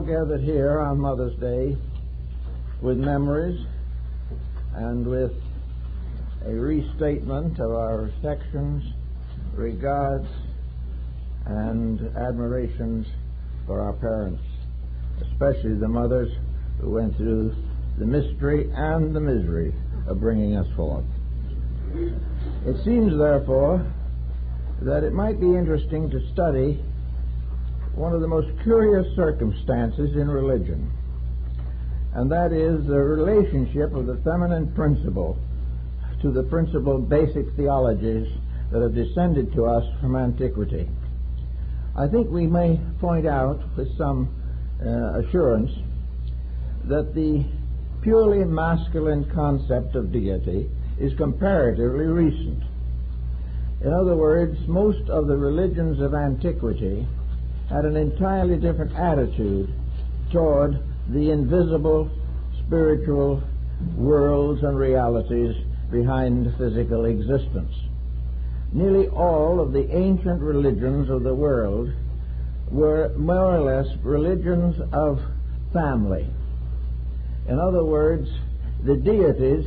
gathered here on Mother's Day with memories and with a restatement of our affections, regards, and admirations for our parents, especially the mothers who went through the mystery and the misery of bringing us forth. It seems, therefore, that it might be interesting to study one of the most curious circumstances in religion, and that is the relationship of the feminine principle to the principal basic theologies that have descended to us from antiquity. I think we may point out with some assurance that the purely masculine concept of deity is comparatively recent. In other words, most of the religions of antiquity had an entirely different attitude toward the invisible spiritual worlds and realities behind physical existence. Nearly all of the ancient religions of the world were more or less religions of family. In other words, the deities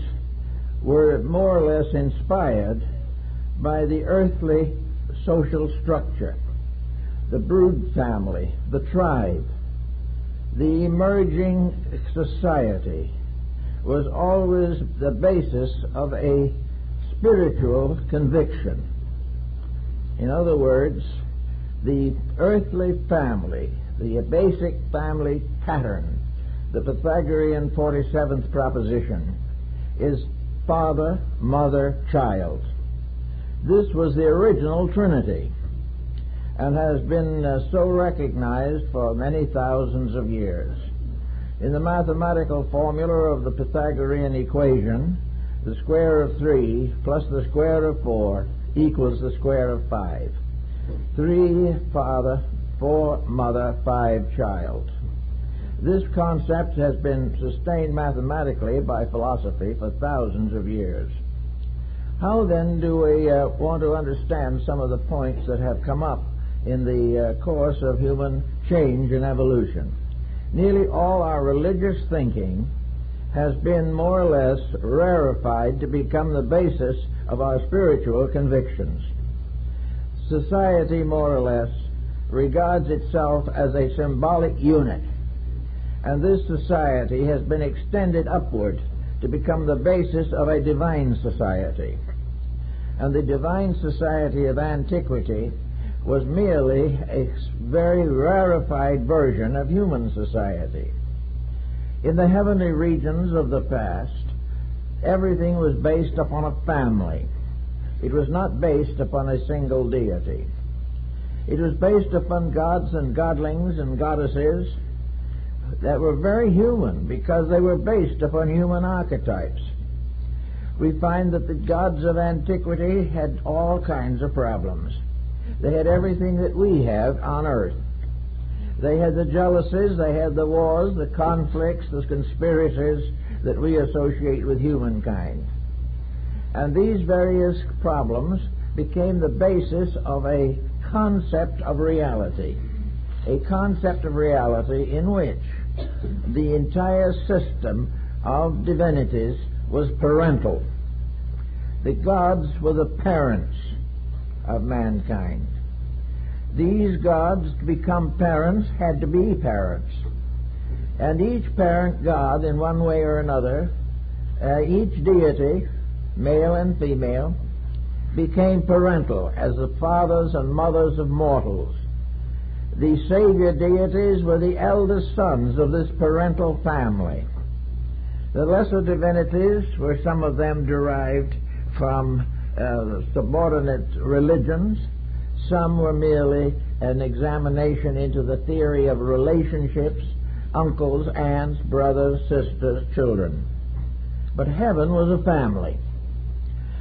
were more or less inspired by the earthly social structure, the brood family, the tribe. The emerging society was always the basis of a spiritual conviction. In other words, the earthly family, the basic family pattern, the Pythagorean 47th proposition, is father, mother, child. This was the original Trinity and has been so recognized for many thousands of years. In the mathematical formula of the Pythagorean equation, the square of 3 plus the square of 4 equals the square of 5. 3 father, 4 mother, 5 child. This concept has been sustained mathematically by philosophy for thousands of years. How then do we want to understand some of the points that have come up in the course of human change and evolution? Nearly all our religious thinking has been more or less rarefied to become the basis of our spiritual convictions. Society, more or less, regards itself as a symbolic unit, and this society has been extended upward to become the basis of a divine society. And the divine society of antiquity was merely a very rarefied version of human society. In the heavenly regions of the past, everything was based upon a family. It was not based upon a single deity. It was based upon gods and godlings and goddesses that were very human because they were based upon human archetypes. We find that the gods of antiquity had all kinds of problems. They had everything that we have on earth. They had the jealousies, they had the wars, the conflicts, the conspiracies that we associate with humankind. And these various problems became the basis of a concept of reality. A concept of reality in which the entire system of divinities was parental. The gods were the parents of mankind. These gods, to become parents, had to be parents. And each parent god, in one way or another, each deity, male and female, became parental as the fathers and mothers of mortals. The savior deities were the eldest sons of this parental family. The lesser divinities were some of them derived from subordinate religions. Some were merely an examination into the theory of relationships, uncles, aunts, brothers, sisters, children. But heaven was a family,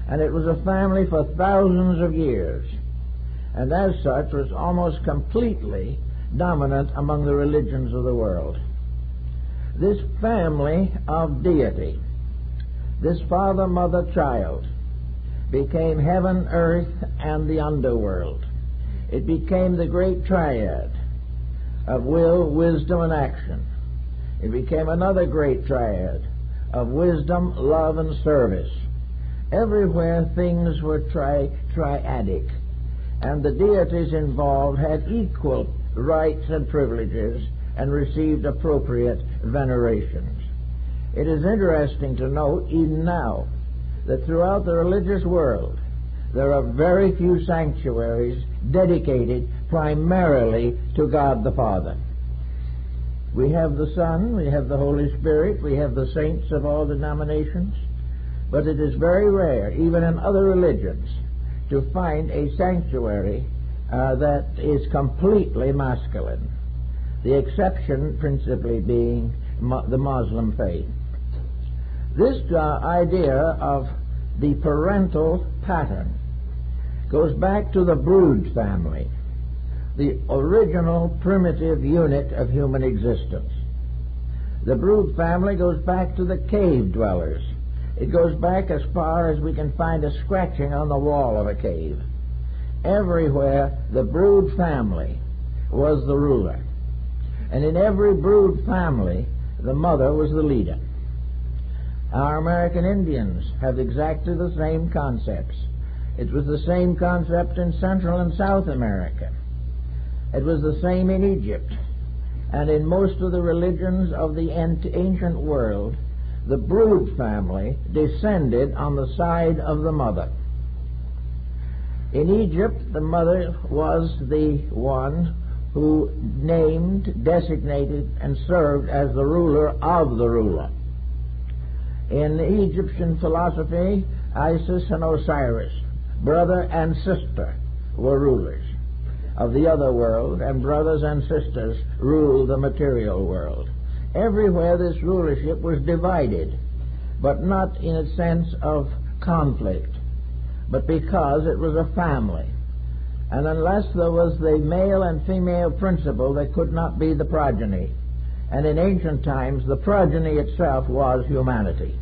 and it was a family for thousands of years, and as such was almost completely dominant among the religions of the world. This family of deity, this father, mother, child, became heaven, earth, and the underworld. It became the great triad of will, wisdom, and action. It became another great triad of wisdom, love, and service. Everywhere things were triadic, and the deities involved had equal rights and privileges and received appropriate venerations. It is interesting to note, even now, that throughout the religious world there are very few sanctuaries dedicated primarily to God the Father. We have the Son, we have the Holy Spirit, we have the saints of all denominations, but it is very rare, even in other religions, to find a sanctuary that is completely masculine. The exception principally being the Muslim faith. This idea of the parental pattern goes back to the brood family, the original primitive unit of human existence. The brood family goes back to the cave dwellers. It goes back as far as we can find a scratching on the wall of a cave. Everywhere the brood family was the ruler. And in every brood family, the mother was the leader. Our American Indians have exactly the same concepts. It was the same concept in Central and South America. It was the same in Egypt. And in most of the religions of the ancient world, the brood family descended on the side of the mother. In Egypt, the mother was the one who named, designated, and served as the ruler of the ruler. In Egyptian philosophy, Isis and Osiris, brother and sister, were rulers of the other world, and brothers and sisters ruled the material world. Everywhere this rulership was divided, but not in a sense of conflict, but because it was a family. And unless there was the male and female principle, there could not be the progeny. And in ancient times, the progeny itself was humanity.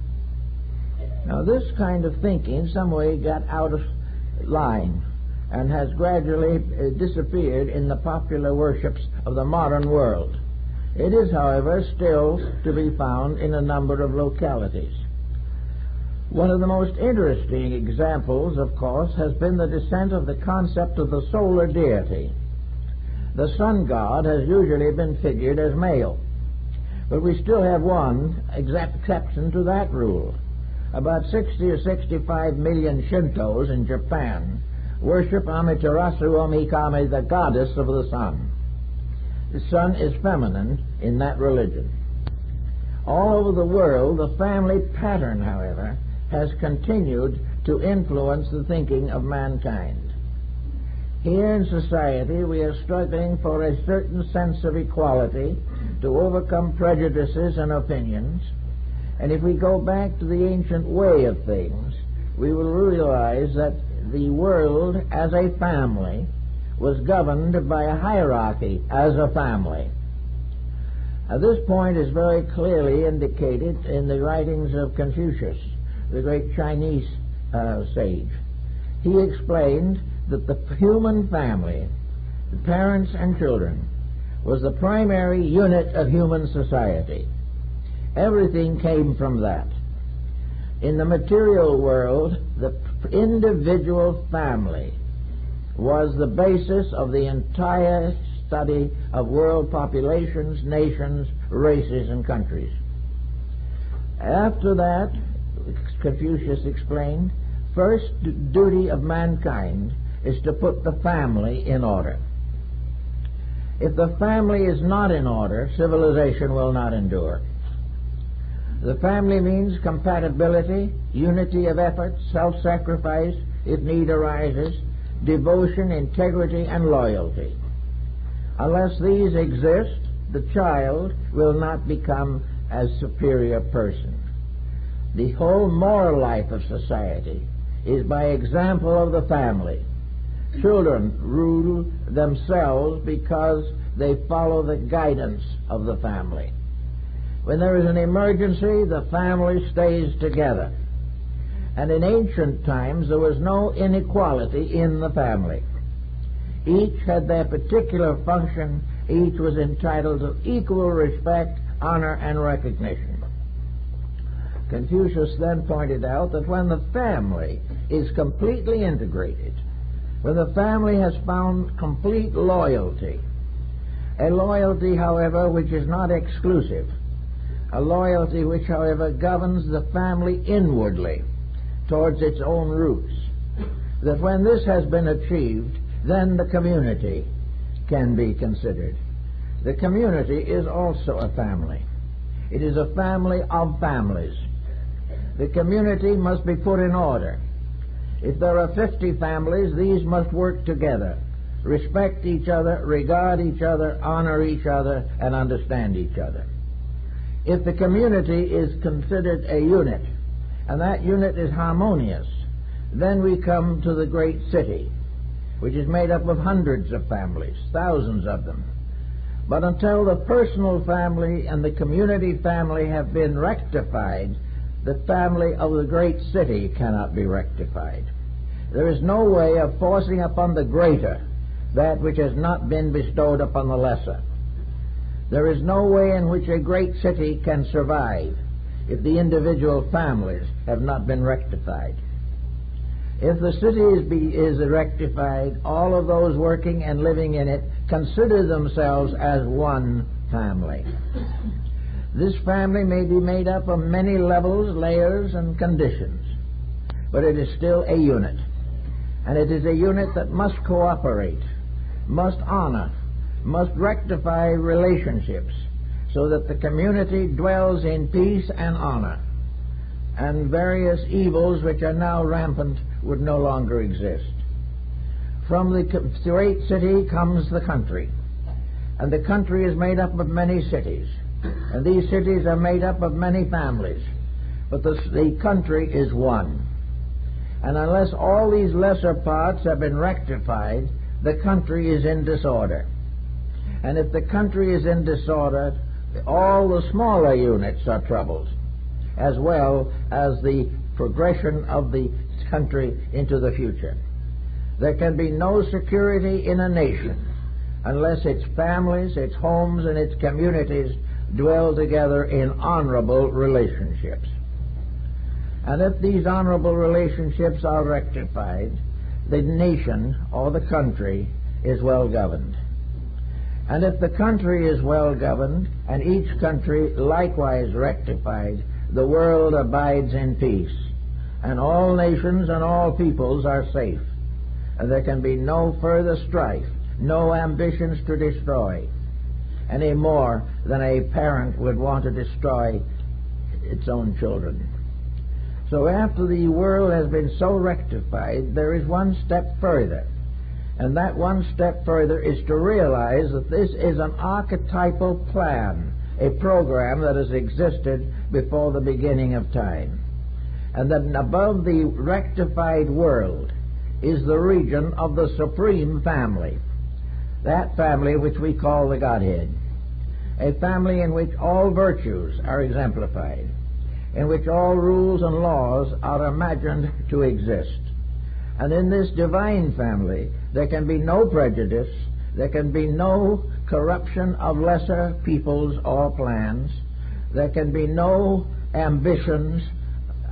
Now, this kind of thinking in some way got out of line and has gradually disappeared in the popular worships of the modern world. It is, however, still to be found in a number of localities. One of the most interesting examples, of course, has been the descent of the concept of the solar deity. The sun god has usually been figured as male, but we still have one exception to that rule. About 60 or 65 million Shintos in Japan worship Amaterasu Omikame, the goddess of the sun. The sun is feminine in that religion. All over the world, the family pattern, however, has continued to influence the thinking of mankind. Here in society, we are struggling for a certain sense of equality to overcome prejudices and opinions. And if we go back to the ancient way of things, we will realize that the world as a family was governed by a hierarchy as a family. Now, this point is very clearly indicated in the writings of Confucius, the great Chinese sage. He explained that the human family, the parents and children, was the primary unit of human society. Everything came from that. In the material world, the individual family was the basis of the entire study of world populations, nations, races, and countries. After that, Confucius explained, first duty of mankind is to put the family in order. If the family is not in order, civilization will not endure. The family means compatibility, unity of effort, self-sacrifice if need arises, devotion, integrity, and loyalty. Unless these exist, the child will not become a superior person. The whole moral life of society is by example of the family. Children rule themselves because they follow the guidance of the family. When there is an emergency, the family stays together. And in ancient times, there was no inequality in the family. Each had their particular function each was entitled to equal respect, honor, and recognition. Confucius then pointed out that when the family is completely integrated, when the family has found complete loyalty, a loyalty, however, which is not exclusive, a loyalty which, however, governs the family inwardly towards its own roots, that when this has been achieved, then the community can be considered. The community is also a family. It is a family of families. The community must be put in order. If there are 50 families, these must work together, respect each other, regard each other, honor each other, and understand each other. If the community is considered a unit, and that unit is harmonious, then we come to the great city, which is made up of hundreds of families, thousands of them. But until the personal family and the community family have been rectified, the family of the great city cannot be rectified. There is no way of forcing upon the greater that which has not been bestowed upon the lesser. There is no way in which a great city can survive if the individual families have not been rectified. If the city is rectified, all of those working and living in it consider themselves as one family. This family may be made up of many levels, layers, and conditions, but it is still a unit. And it is a unit that must cooperate, must honor, must rectify relationships so that the community dwells in peace and honor, and various evils which are now rampant would no longer exist. From the great city comes the country, and the country is made up of many cities. And these cities are made up of many families, but the country is one. And unless all these lesser parts have been rectified, the country is in disorder. And if the country is in disorder, all the smaller units are troubled, as well as the progression of the country into the future. There can be no security in a nation unless its families, its homes, and its communities dwell together in honorable relationships. And if these honorable relationships are rectified, the nation or the country is well governed. And if the country is well governed and each country likewise rectified, the world abides in peace, and all nations and all peoples are safe, and there can be no further strife, no ambitions to destroy, any more than a parent would want to destroy its own children. So after the world has been so rectified, there is one step further. And that one step further is to realize that this is an archetypal plan, a program that has existed before the beginning of time. And that above the rectified world is the region of the supreme family, that family which we call the Godhead, a family in which all virtues are exemplified, in which all rules and laws are imagined to exist. And in this divine family, there can be no prejudice, there can be no corruption of lesser peoples or plans, there can be no ambitions,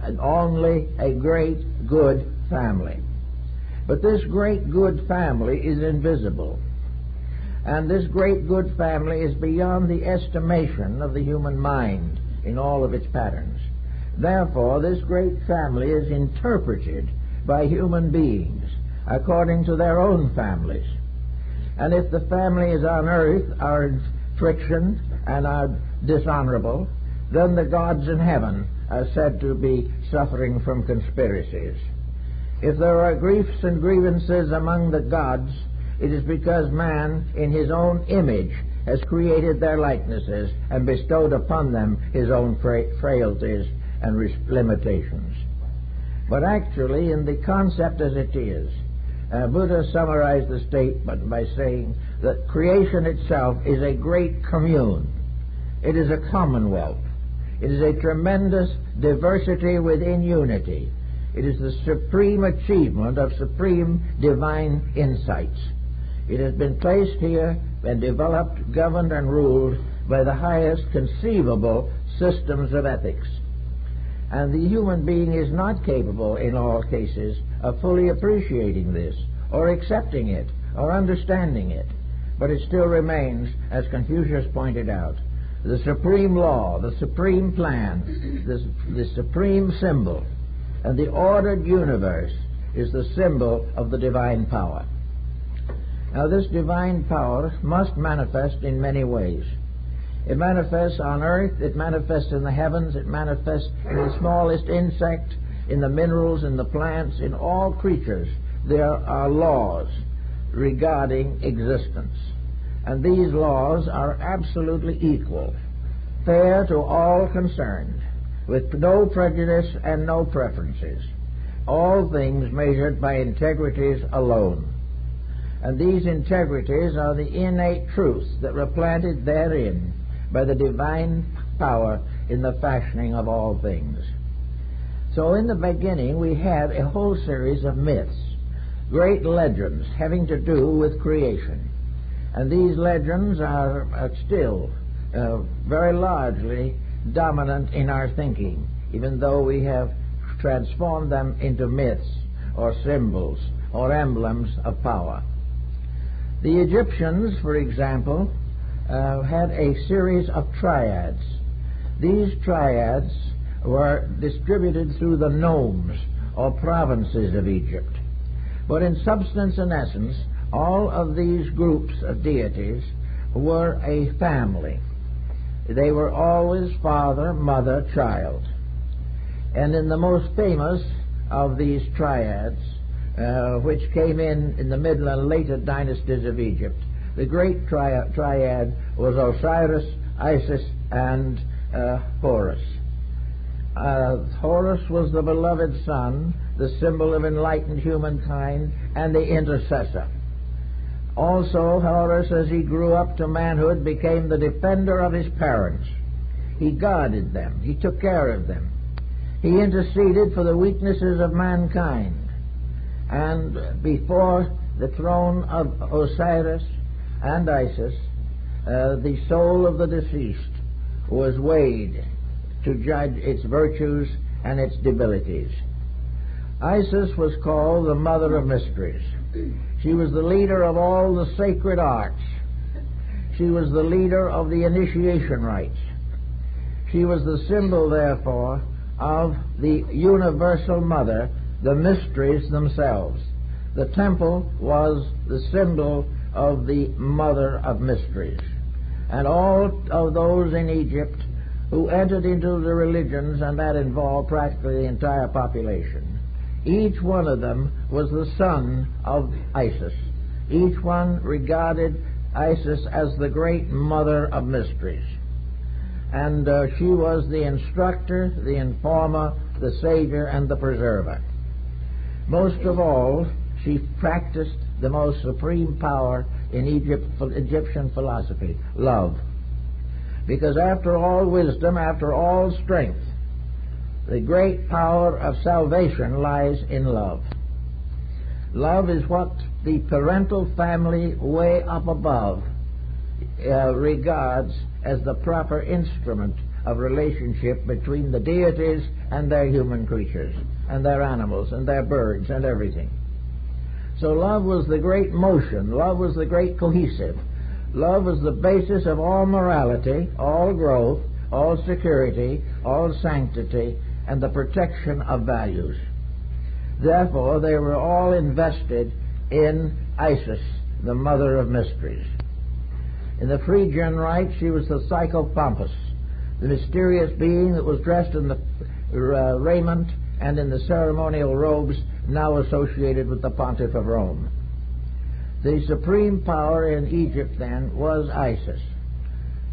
and only a great good family. But this great good family is invisible, and this great good family is beyond the estimation of the human mind in all of its patterns. Therefore, this great family is interpreted by human beings according to their own families. And if the families on earth are in friction and are dishonorable, then the gods in heaven are said to be suffering from conspiracies. If there are griefs and grievances among the gods, it is because man, in his own image, has created their likenesses and bestowed upon them his own frailties and limitations. But actually, in the concept as it is, Buddha summarized the statement by saying that creation itself is a great commune. It is a commonwealth. It is a tremendous diversity within unity. It is the supreme achievement of supreme divine insights. It has been placed here and developed, governed, and ruled by the highest conceivable systems of ethics. And the human being is not capable, in all cases, of fully appreciating this, or accepting it, or understanding it. But it still remains, as Confucius pointed out, the supreme law, the supreme plan, the supreme symbol, and the ordered universe is the symbol of the divine power. Now, this divine power must manifest in many ways. It manifests on earth, it manifests in the heavens, it manifests in the smallest insect, in the minerals, in the plants, in all creatures. There are laws regarding existence. And these laws are absolutely equal, fair to all concerned, with no prejudice and no preferences. All things measured by integrities alone. And these integrities are the innate truths that were planted therein by the divine power in the fashioning of all things. So in the beginning we had a whole series of myths, great legends having to do with creation. And these legends are still very largely dominant in our thinking, even though we have transformed them into myths or symbols or emblems of power. The Egyptians, for example, had a series of triads. These triads were distributed through the nomes or provinces of Egypt. But in substance and essence, all of these groups of deities were a family. They were always father, mother, child. And in the most famous of these triads, which came in the middle and later dynasties of Egypt, the great triad was Osiris, Isis, and Horus. Horus was the beloved son, the symbol of enlightened humankind, and the intercessor. Also, Horus, as he grew up to manhood, became the defender of his parents. He guarded them. He took care of them. He interceded for the weaknesses of mankind. And before the throne of Osiris and Isis, the soul of the deceased was weighed to judge its virtues and its debilities. Isis was called the mother of mysteries. She was the leader of all the sacred arts. She was the leader of the initiation rites. She was the symbol, therefore, of the universal mother, the mysteries themselves. The temple was the symbol of the mother of mysteries. And all of those in Egypt who entered into the religions, and that involved practically the entire population, each one of them was the son of Isis. Each one regarded Isis as the great mother of mysteries. And she was the instructor, the informer, the savior, and the preserver. Most of all, she practiced the most supreme power in Egyptian philosophy, love. Because after all wisdom, after all strength, the great power of salvation lies in love. Love is what the parental family way up above regards as the proper instrument of relationship between the deities and their human creatures, and their animals, and their birds, and everything. So love was the great motion. Love was the great cohesive. Love was the basis of all morality, all growth, all security, all sanctity, and the protection of values. Therefore, they were all invested in Isis, the mother of mysteries. In the Phrygian rite, she was the Psychopompus, the mysterious being that was dressed in the raiment and in the ceremonial robes now associated with the Pontiff of Rome. The supreme power in Egypt, then, was Isis,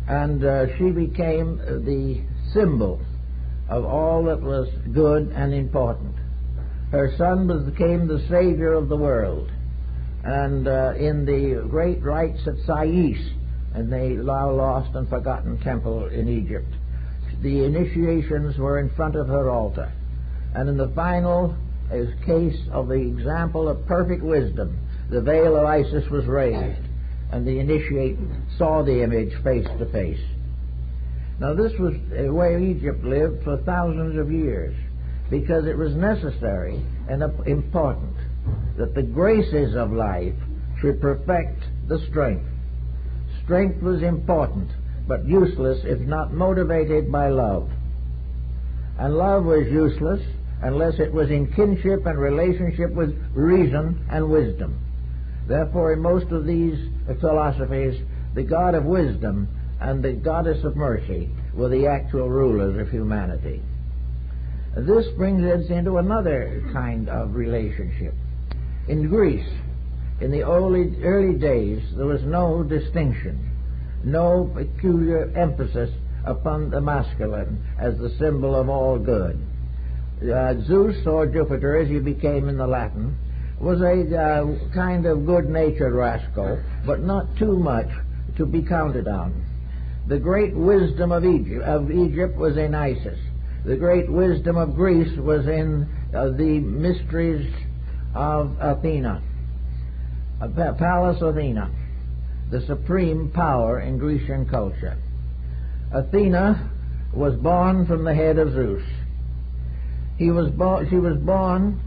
and she became the symbol of all that was good and important. Her son became the savior of the world, and in the great rites at Sais, and the now lost and forgotten temple in Egypt, the initiations were in front of her altar. And in the final case of the example of perfect wisdom, the veil of Isis was raised, and the initiate saw the image face to face. Now this was the way Egypt lived for thousands of years, because it was necessary and important that the graces of life should perfect the strength. Strength was important, but useless if not motivated by love. And love was useless unless it was in kinship and relationship with reason and wisdom. Therefore, in most of these philosophies, the God of wisdom and the goddess of mercy were the actual rulers of humanity. This brings us into another kind of relationship. In Greece, in the early days, there was no distinction, no peculiar emphasis upon the masculine as the symbol of all good. Zeus, or Jupiter as he became in the Latin, was a kind of good-natured rascal, but not too much to be counted on. The great wisdom of Egypt was in Isis. The great wisdom of Greece was in the mysteries of Athena, Pallas Athena, the supreme power in Grecian culture. Athena was born from the head of Zeus. She was born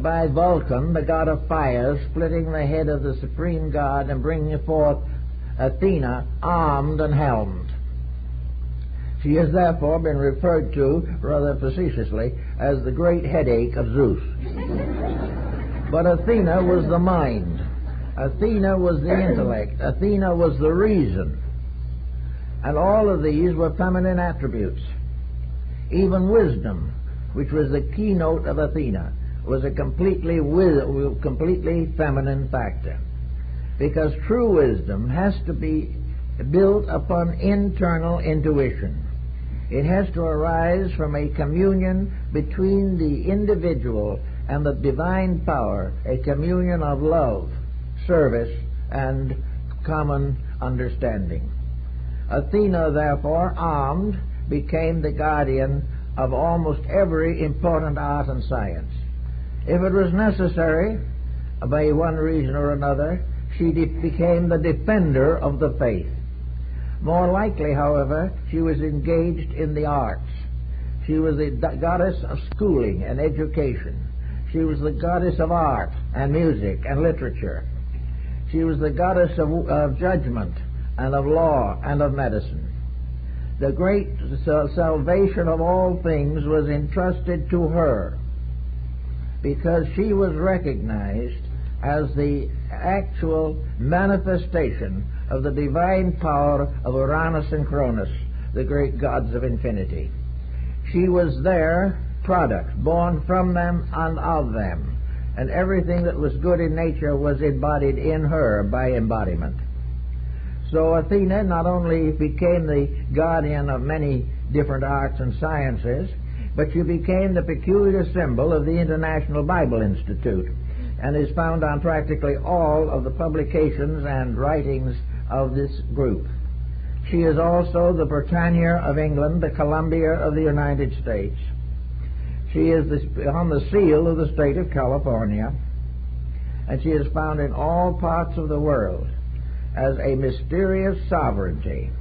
by Vulcan, the god of fire, splitting the head of the supreme god and bringing forth Athena armed and helmed. She has therefore been referred to, rather facetiously, as the great headache of Zeus. But Athena was the mind. Athena was the intellect. Athena was the reason. And all of these were feminine attributes. Even wisdom, which was the keynote of Athena, was a completely feminine factor. Because true wisdom has to be built upon internal intuition. It has to arise from a communion between the individual and the divine power, a communion of love, service, and common understanding. Athena, therefore, armed, became the guardian of almost every important art and science. If it was necessary, by one reason or another, she became the defender of the faith. More likely, however, she was engaged in the arts. She was the goddess of schooling and education. She was the goddess of art and music and literature. She was the goddess of judgment and of law and of medicine. The great salvation of all things was entrusted to her because she was recognized as the actual manifestation of the divine power of Uranus and Cronus, the great gods of infinity. She was their product, born from them and of them, and everything that was good in nature was embodied in her by embodiment. So Athena not only became the guardian of many different arts and sciences, but she became the peculiar symbol of the International Bible Institute, and is found on practically all of the publications and writings of this group. She is also the Britannia of England, the Columbia of the United States. She is on the seal of the state of California, and she is found in all parts of the world as a mysterious sovereignty,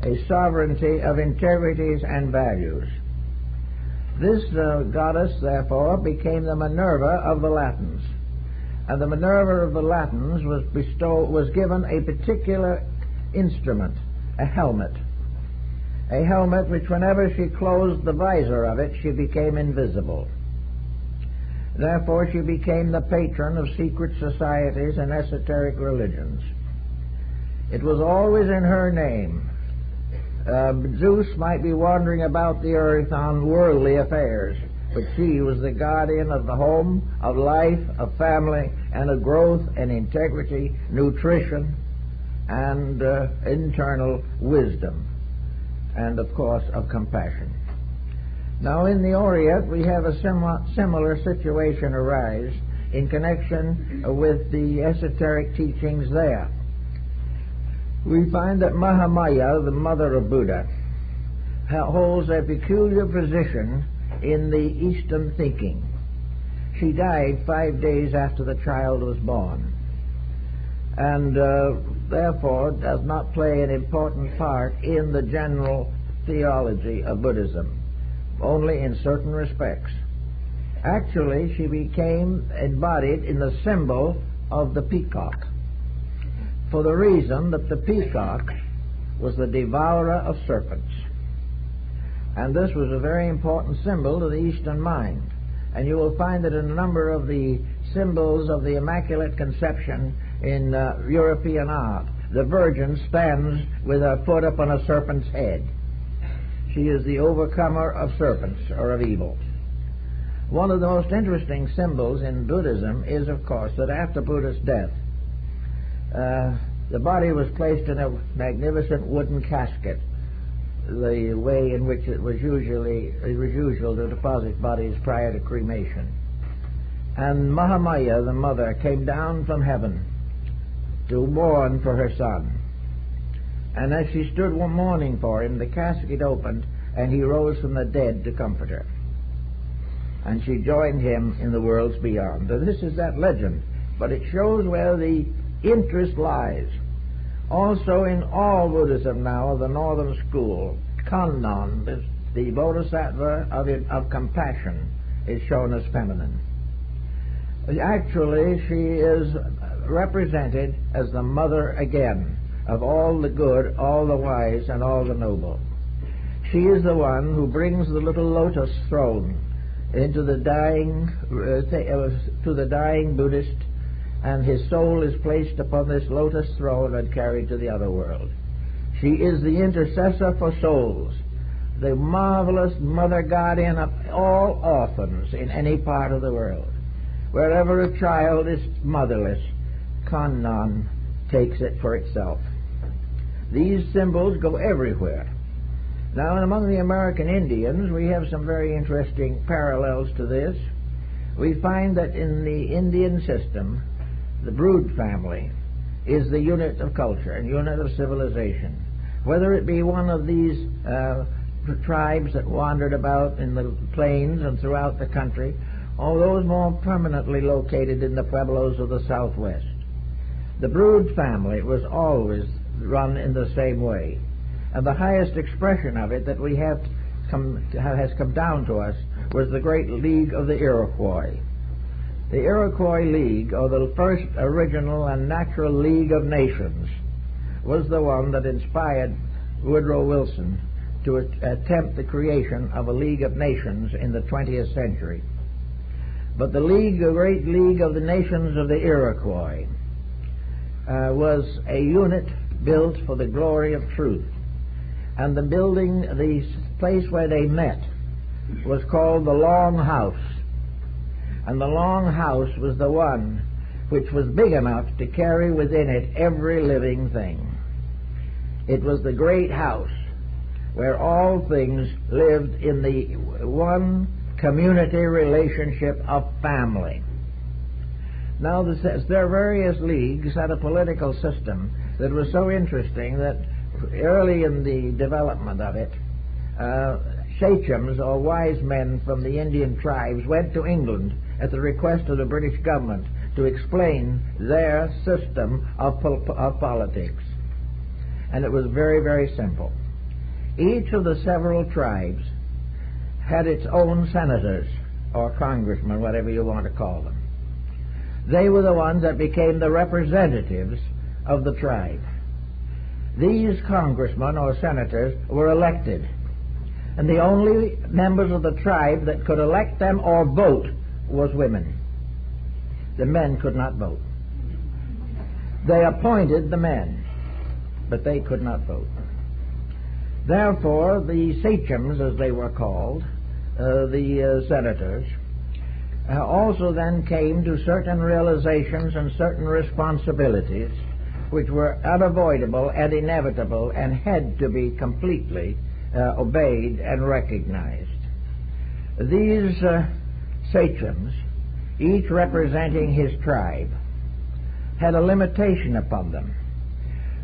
a sovereignty of integrities and values. This goddess, therefore, became the Minerva of the Latins, and the Minerva of the Latins was given a particular instrument, a helmet which whenever she closed the visor of it, she became invisible. Therefore, she became the patron of secret societies and esoteric religions. It was always in her name. Zeus might be wandering about the earth on worldly affairs, but she was the guardian of the home, of life, of family, and of growth and integrity, nutrition, and internal wisdom, and of course of compassion. Now in the Orient we have a similar situation arise in connection with the esoteric teachings there. We find that Mahamaya, the mother of Buddha, holds a peculiar position in the Eastern thinking. She died 5 days after the child was born, and therefore does not play an important part in the general theology of Buddhism, only in certain respects. Actually, she became embodied in the symbol of the peacock, for the reason that the peacock was the devourer of serpents. And this was a very important symbol to the Eastern mind. And you will find that in a number of the symbols of the Immaculate Conception in European art, the Virgin stands with her foot upon a serpent's head. She is the overcomer of serpents, or of evil. One of the most interesting symbols in Buddhism is, of course, that after Buddha's death, the body was placed in a magnificent wooden casket, the way in which it was usual to deposit bodies prior to cremation. And Mahamaya, the mother, came down from heaven to mourn for her son. And as she stood mourning for him, the casket opened, and he rose from the dead to comfort her. And she joined him in the worlds beyond. So this is that legend, but it shows where the interest lies. Also in all Buddhism now of the Northern School, Kannon, the Bodhisattva of compassion, is shown as feminine. Actually, she is represented as the mother again of all the good, all the wise, and all the noble. She is the one who brings the little lotus throne into the dying, to the dying Buddhist, and his soul is placed upon this lotus throne and carried to the other world. She is the intercessor for souls, the marvelous mother guardian of all orphans in any part of the world. Wherever a child is motherless, Kannon takes it for itself. These symbols go everywhere. Now, among the American Indians, we have some very interesting parallels to this. We find that in the Indian system, the brood family is the unit of culture and unit of civilization. Whether it be one of these tribes that wandered about in the plains and throughout the country, or those more permanently located in the pueblos of the Southwest. The brood family was always run in the same way. And the highest expression of it that we has come down to us was the great League of the Iroquois. The Iroquois League, or the first original and natural League of Nations, was the one that inspired Woodrow Wilson to attempt the creation of a League of Nations in the 20th century. But the Great League of the Nations of the Iroquois was a unit built for the glory of truth. And the place where they met was called the Long House. And the Long House was the one which was big enough to carry within it every living thing. It was the great house where all things lived in the one community relationship of family. Now, there are various leagues had a political system that was so interesting that early in the development of it, sachems, or wise men from the Indian tribes, went to England at the request of the British government to explain their system of politics. And it was very, very simple. Each of the several tribes had its own senators, or congressmen, whatever you want to call them. They were the ones that became the representatives of the tribe. These congressmen or senators were elected, and the only members of the tribe that could elect them or vote was women. The men could not vote. They appointed the men, but they could not vote. Therefore, the sachems, as they were called, the senators, also then came to certain realizations and certain responsibilities which were unavoidable and inevitable and had to be completely obeyed and recognized. These sachems, each representing his tribe, had a limitation upon them.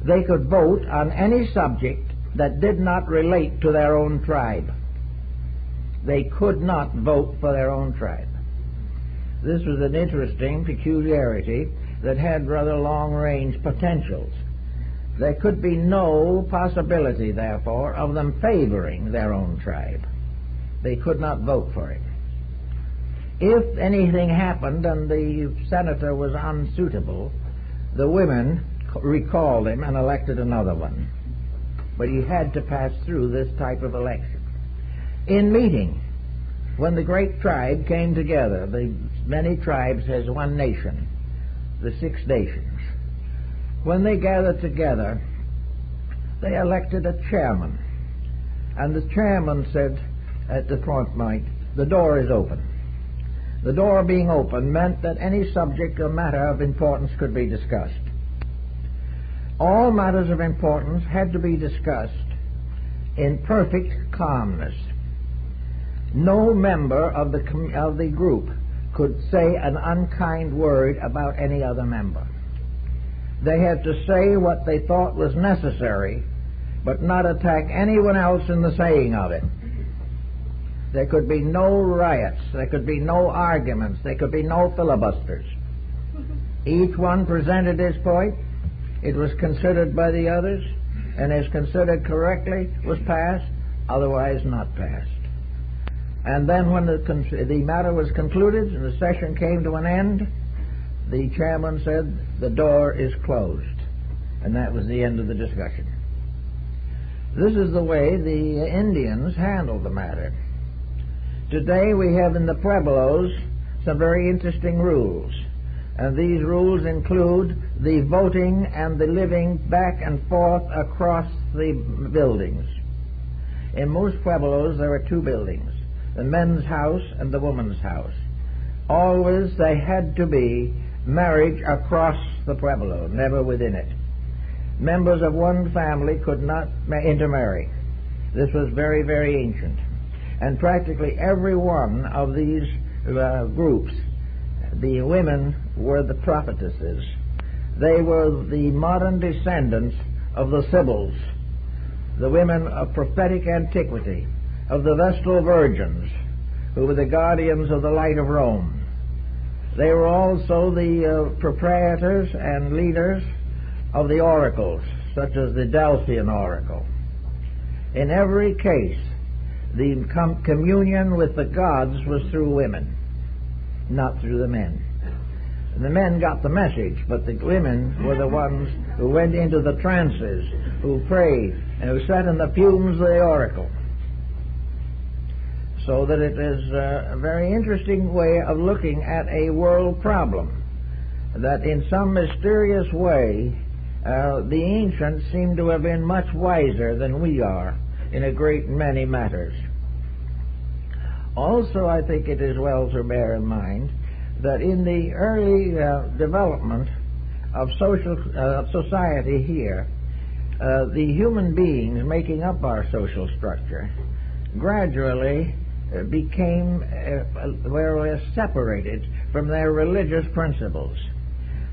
They could vote on any subject that did not relate to their own tribe. They could not vote for their own tribe. This was an interesting peculiarity that had rather long-range potentials. There could be no possibility, therefore, of them favoring their own tribe. They could not vote for it. If anything happened and the senator was unsuitable, the women recalled him and elected another one. But he had to pass through this type of election. In meeting, when the great tribe came together, the many tribes as one nation, the 6 nations, when they gathered together, they elected a chairman. And the chairman said at the front mic, "The door is open." The door being open meant that any subject or matter of importance could be discussed. All matters of importance had to be discussed in perfect calmness. No member of the group could say an unkind word about any other member. They had to say what they thought was necessary, but not attack anyone else in the saying of it. There could be no riots, there could be no arguments, there could be no filibusters. Each one presented his point, it was considered by the others, and as considered correctly, was passed, otherwise not passed. And then when the matter was concluded and the session came to an end, the chairman said, "The door is closed." And that was the end of the discussion. This is the way the Indians handled the matter. Today we have in the Pueblos some very interesting rules. And these rules include the voting and the living back and forth across the buildings. In most Pueblos there are 2 buildings, the men's house and the woman's house. Always they had to be marriage across the Pueblo, never within it. Members of one family could not intermarry. This was very, very ancient. And practically every one of these groups, the women were the prophetesses. They were the modern descendants of the Sibyls, the women of prophetic antiquity, of the Vestal Virgins, who were the guardians of the light of Rome. They were also the proprietors and leaders of the oracles, such as the Delphian oracle. In every case, the communion with the gods was through women, not through the men. The men got the message, but the women were the ones who went into the trances, who prayed, and who sat in the fumes of the oracle. So that it is a very interesting way of looking at a world problem, that in some mysterious way the ancients seem to have been much wiser than we are in a great many matters. Also, I think it is well to bear in mind that in the early development of society here, the human beings making up our social structure gradually became separated from their religious principles.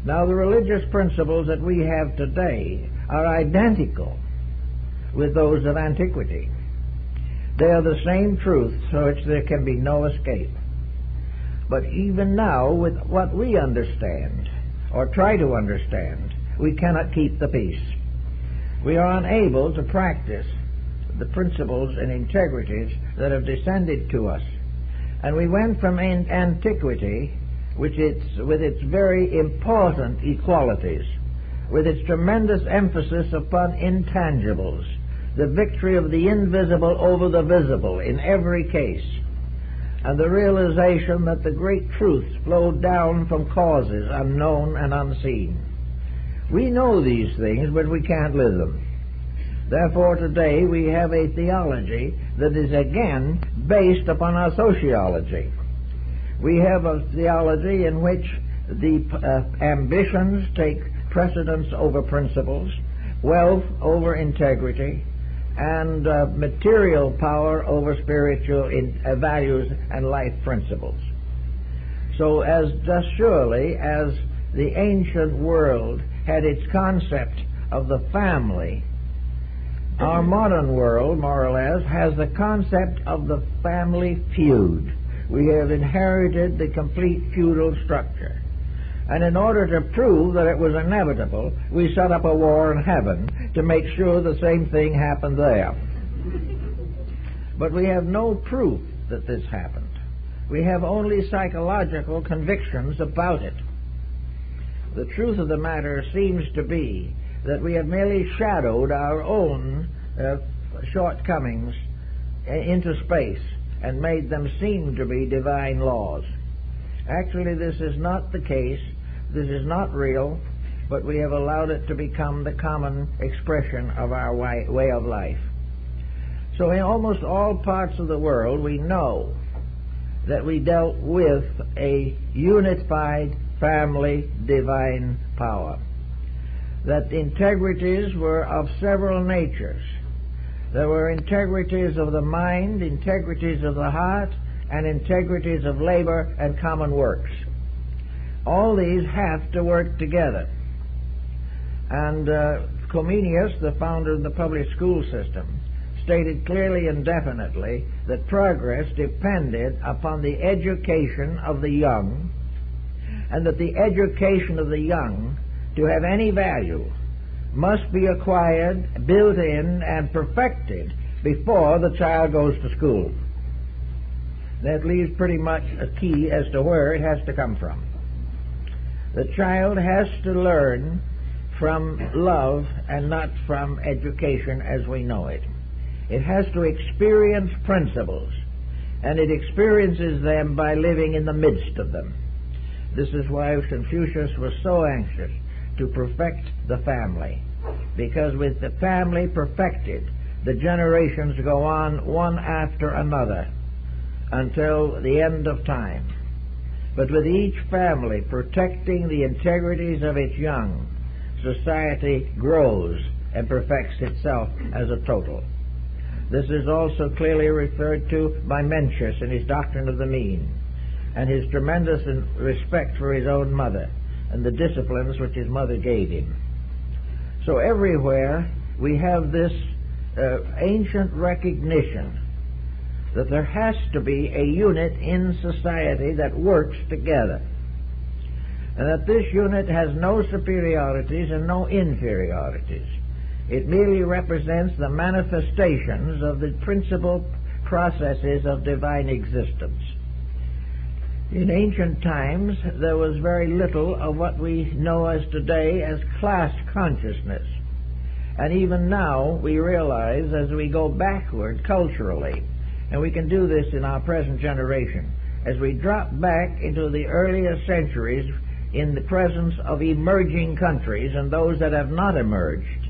Now, the religious principles that we have today are identical with those of antiquity. They are the same truths for which there can be no escape. But even now, with what we understand, or try to understand, we cannot keep the peace. We are unable to practice the principles and integrities that have descended to us. And we went from antiquity, with its very important equalities, with its tremendous emphasis upon intangibles, the victory of the invisible over the visible in every case, and the realization that the great truths flowed down from causes unknown and unseen. We know these things, but we can't live them. Therefore, today we have a theology that is again based upon our sociology. We have a theology in which the ambitions take precedence over principles, wealth over integrity, and material power over spiritual values and life principles. So as just surely as the ancient world had its concept of the family, our modern world, more or less, has the concept of the family feud, We have inherited the complete feudal structure. And in order to prove that it was inevitable, we set up a war in heaven to make sure the same thing happened there. But we have no proof that this happened. We have only psychological convictions about it. The truth of the matter seems to be that we have merely shadowed our own shortcomings into space and made them seem to be divine laws. Actually, this is not the case. This is not real, but we have allowed it to become the common expression of our way of life. So in almost all parts of the world, we know that we dealt with a unified family divine power, that integrities were of several natures. There were integrities of the mind, integrities of the heart, and integrities of labor and common works. All these have to work together. And Comenius, the founder of the public school system, stated clearly and definitely that progress depended upon the education of the young, and that the education of the young, to have any value, must be acquired, built in, and perfected before the child goes to school. That leaves pretty much a key as to where it has to come from. The child has to learn from love and not from education as we know it. It has to experience principles, and it experiences them by living in the midst of them. This is why Confucius was so anxious to perfect the family, because with the family perfected, the generations go on one after another until the end of time. But with each family protecting the integrities of its young, society grows and perfects itself as a total. This is also clearly referred to by Mencius in his Doctrine of the Mean, and his tremendous respect for his own mother and the disciplines which his mother gave him. So everywhere we have this ancient recognition that there has to be a unit in society that works together, and that this unit has no superiorities and no inferiorities. It merely represents the manifestations of the principal processes of divine existence. In ancient times, there was very little of what we know as today as class consciousness. And even now, we realize as we go backward culturally, and we can do this in our present generation, as we drop back into the earlier centuries in the presence of emerging countries and those that have not emerged,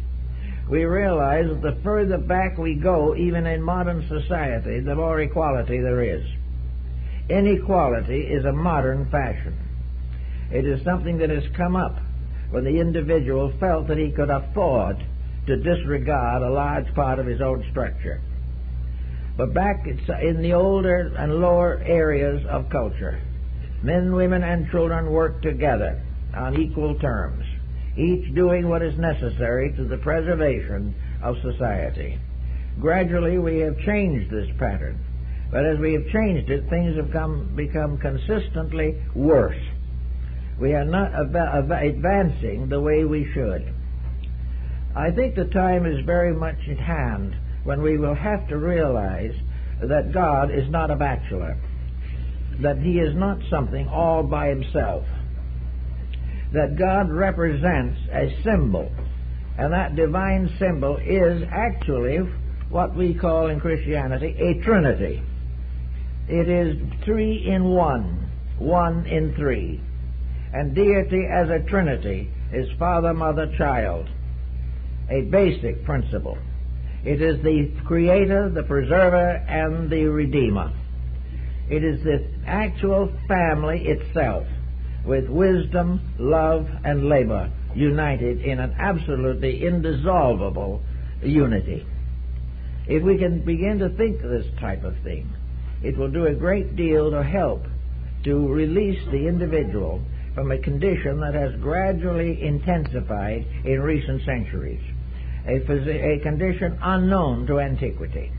we realize that the further back we go, even in modern society, the more equality there is. Inequality is a modern fashion. It is something that has come up when the individual felt that he could afford to disregard a large part of his own structure. But back in the older and lower areas of culture, men, women, and children work together on equal terms, each doing what is necessary to the preservation of society. Gradually we have changed this pattern, but as we have changed it, things have become consistently worse. We are not advancing the way we should. I think the time is very much at hand when we will have to realize that God is not a bachelor, that He is not something all by Himself, that God represents a symbol, and that divine symbol is actually what we call in Christianity a Trinity. It is 3 in 1, 1 in 3. And deity as a Trinity is Father, Mother, Child, a basic principle. It is the Creator, the Preserver, and the Redeemer. It is the actual family itself, with wisdom, love, and labor united in an absolutely indissoluble unity. If we can begin to think this type of thing, it will do a great deal to help to release the individual from a condition that has gradually intensified in recent centuries, a condition unknown to antiquity.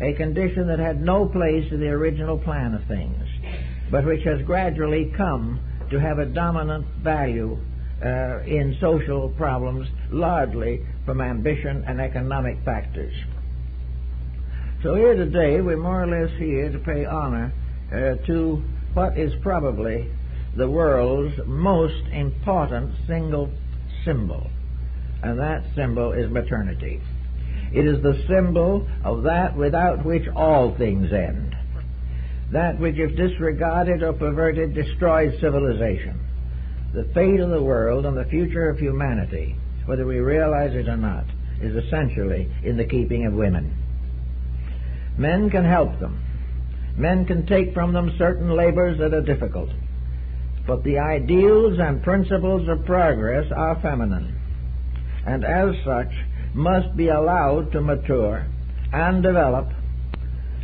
a condition that had no place in the original plan of things, but which has gradually come to have a dominant value in social problems, largely from ambition and economic factors. So here today, we're more or less here to pay honor to what is probably the world's most important single symbol, and that symbol is maternity. It is the symbol of that without which all things end, that which, if disregarded or perverted, destroys civilization. The fate of the world and the future of humanity, whether we realize it or not, is essentially in the keeping of women. Men can help them. Men can take from them certain labors that are difficult. But the ideals and principles of progress are feminine, and as such must be allowed to mature and develop,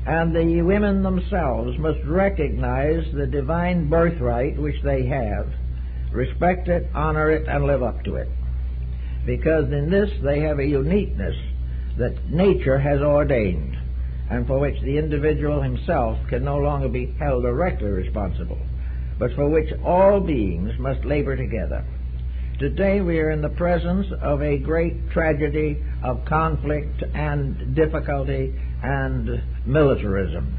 and the women themselves must recognize the divine birthright which they have, respect it, honor it, and live up to it. Because in this they have a uniqueness that nature has ordained, and for which the individual himself can no longer be held directly responsible, but for which all beings must labor together. Today we are in the presence of a great tragedy of conflict and difficulty and militarism.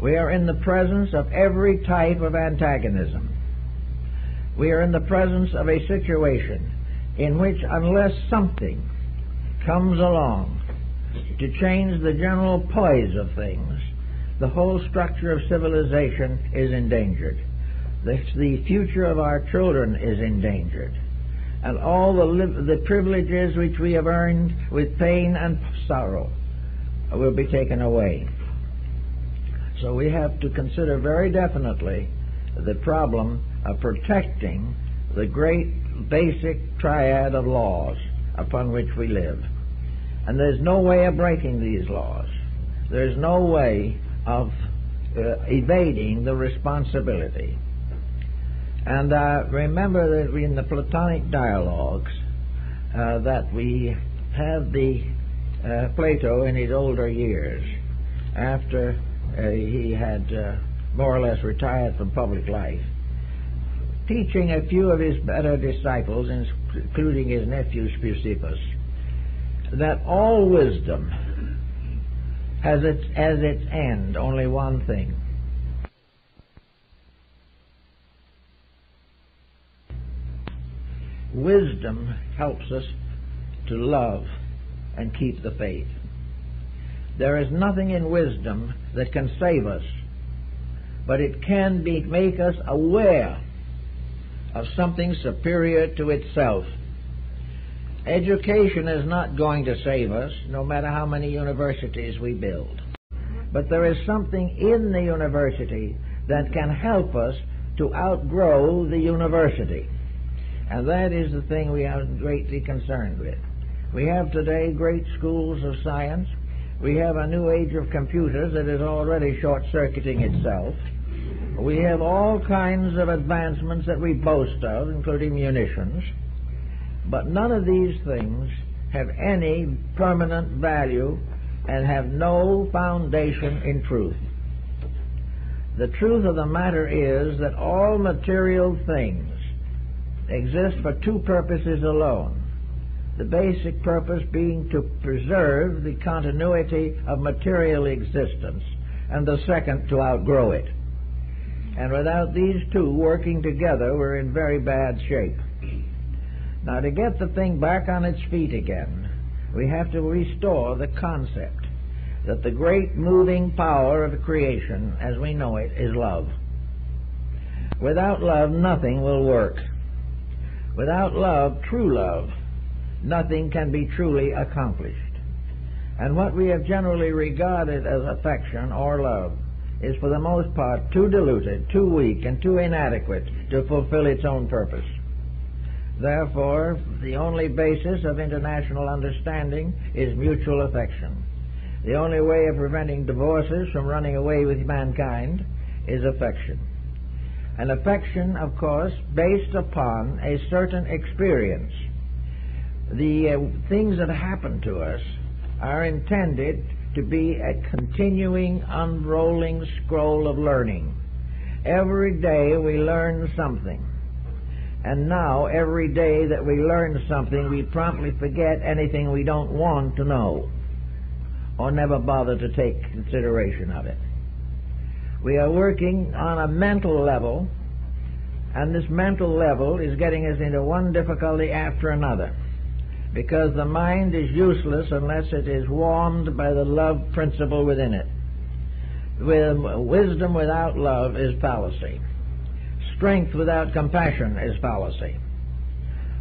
We are in the presence of every type of antagonism. We are in the presence of a situation in which, unless something comes along to change the general poise of things, the whole structure of civilization is endangered. The future of our children is endangered. And all the privileges which we have earned with pain and sorrow will be taken away. So we have to consider very definitely the problem of protecting the great basic triad of laws upon which we live. And there's no way of breaking these laws. There's no way of evading the responsibility. And remember that in the Platonic dialogues that we have the Plato in his older years, after he had more or less retired from public life, teaching a few of his better disciples, including his nephew Speusippus, that all wisdom has as its end only one thing: wisdom helps us to love and keep the faith. There is nothing in wisdom that can save us, but it can make us aware of something superior to itself. Education is not going to save us, no matter how many universities we build. But there is something in the university that can help us to outgrow the university. And that is the thing we are greatly concerned with. We have today great schools of science. We have a new age of computers that is already short-circuiting itself. We have all kinds of advancements that we boast of, including munitions. But none of these things have any permanent value and have no foundation in truth. The truth of the matter is that all material things exist for two purposes alone. The basic purpose being to preserve the continuity of material existence, and the second to outgrow it. And without these two working together, we're in very bad shape. Now, to get the thing back on its feet again, we have to restore the concept that the great moving power of creation, as we know it, is love. Without love, nothing will work. Without love, true love, nothing can be truly accomplished. And what we have generally regarded as affection or love is for the most part too diluted, too weak, and too inadequate to fulfill its own purpose. Therefore, the only basis of international understanding is mutual affection. The only way of preventing divorces from running away with mankind is affection. An affection, of course, based upon a certain experience. The things that happen to us are intended to be a continuing, unrolling scroll of learning. Every day we learn something. And now, every day that we learn something, we promptly forget anything we don't want to know, or never bother to take consideration of it. We are working on a mental level, and this mental level is getting us into one difficulty after another, because the mind is useless unless it is warmed by the love principle within it. Wisdom without love is fallacy. Strength without compassion is fallacy.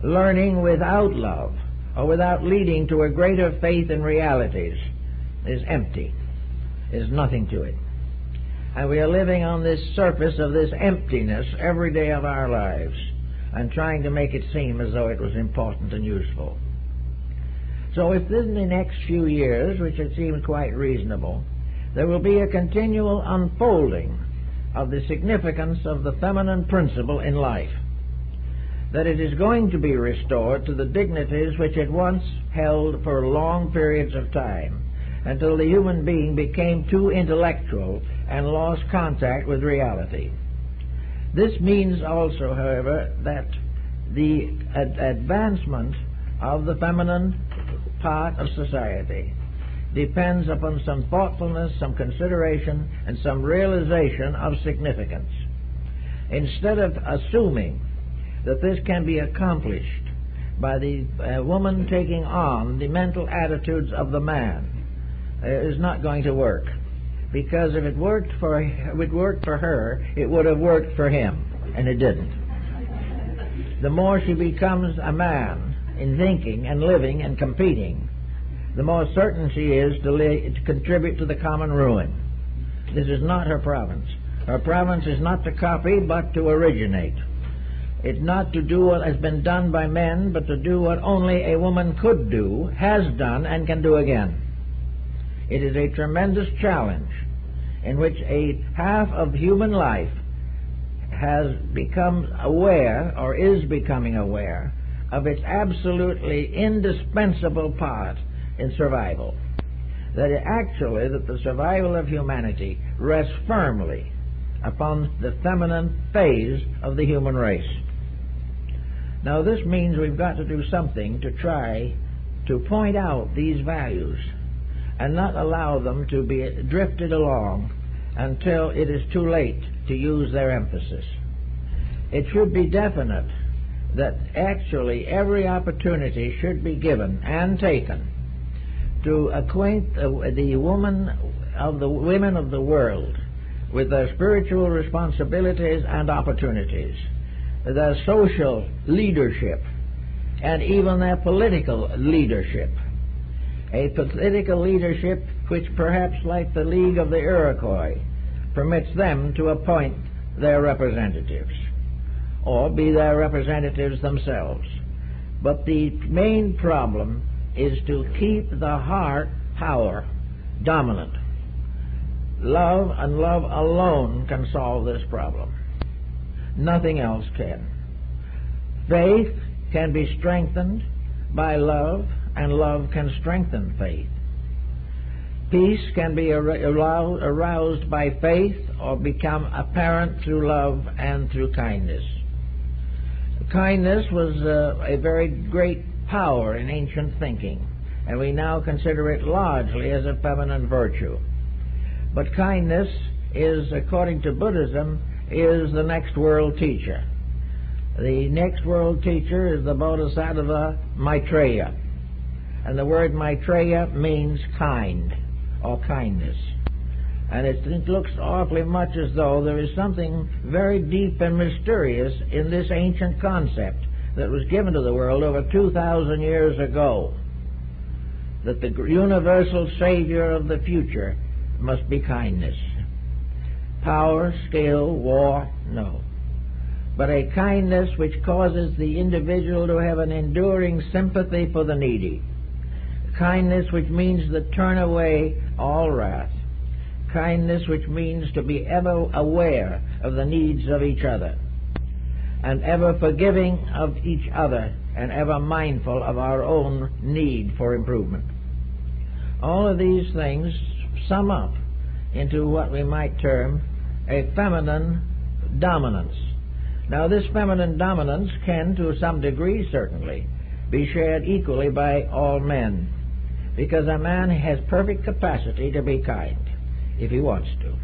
Learning without love, or without leading to a greater faith in realities, is empty, is nothing to it. And we are living on this surface of this emptiness every day of our lives, and trying to make it seem as though it was important and useful. So if in the next few years, which it seems quite reasonable, there will be a continual unfolding of the significance of the feminine principle in life, that it is going to be restored to the dignities which it once held for long periods of time, until the human being became too intellectual and lost contact with reality. This means also, however, that the advancement of the feminine part of society depends upon some thoughtfulness, some consideration, and some realization of significance. Instead of assuming that this can be accomplished by the woman taking on the mental attitudes of the man, is not going to work. Because if it worked for her, it would have worked for him, and it didn't. The more she becomes a man in thinking and living and competing, the more certain she is to contribute to the common ruin. This is not her province. Her province is not to copy, but to originate. It's not to do what has been done by men, but to do what only a woman could do, has done, and can do again. It is a tremendous challenge in which a half of human life has become aware, or is becoming aware, of its absolutely indispensable part in survival. That the survival of humanity rests firmly upon the feminine phase of the human race. Now this means we've got to do something to try to point out these values and not allow them to be drifted along until it is too late to use their emphasis. It should be definite that actually every opportunity should be given and taken to acquaint the women of the world with their spiritual responsibilities and opportunities, their social leadership, and even their political leadership. A political leadership which, perhaps like the League of the Iroquois, permits them to appoint their representatives, or be their representatives themselves. But the main problem is to keep the heart power dominant. Love and love alone can solve this problem. Nothing else can. Faith can be strengthened by love, and love can strengthen faith. Peace can be aroused by faith or become apparent through love and through kindness. Kindness was a very great power in ancient thinking, and we now consider it largely as a feminine virtue. But kindness is, according to Buddhism, is the next world teacher. The next world teacher is the Bodhisattva Maitreya. And the word Maitreya means kind, or kindness. And it looks awfully much as though there is something very deep and mysterious in this ancient concept that was given to the world over 2,000 years ago, that the universal savior of the future must be kindness. Power, skill, war, no. But a kindness which causes the individual to have an enduring sympathy for the needy. Kindness which means to turn away all wrath. Kindness which means to be ever aware of the needs of each other, and ever forgiving of each other, and ever mindful of our own need for improvement. All of these things sum up into what we might term a feminine dominance. Now, this feminine dominance can, to some degree certainly, be shared equally by all men, because a man has perfect capacity to be kind, if he wants to.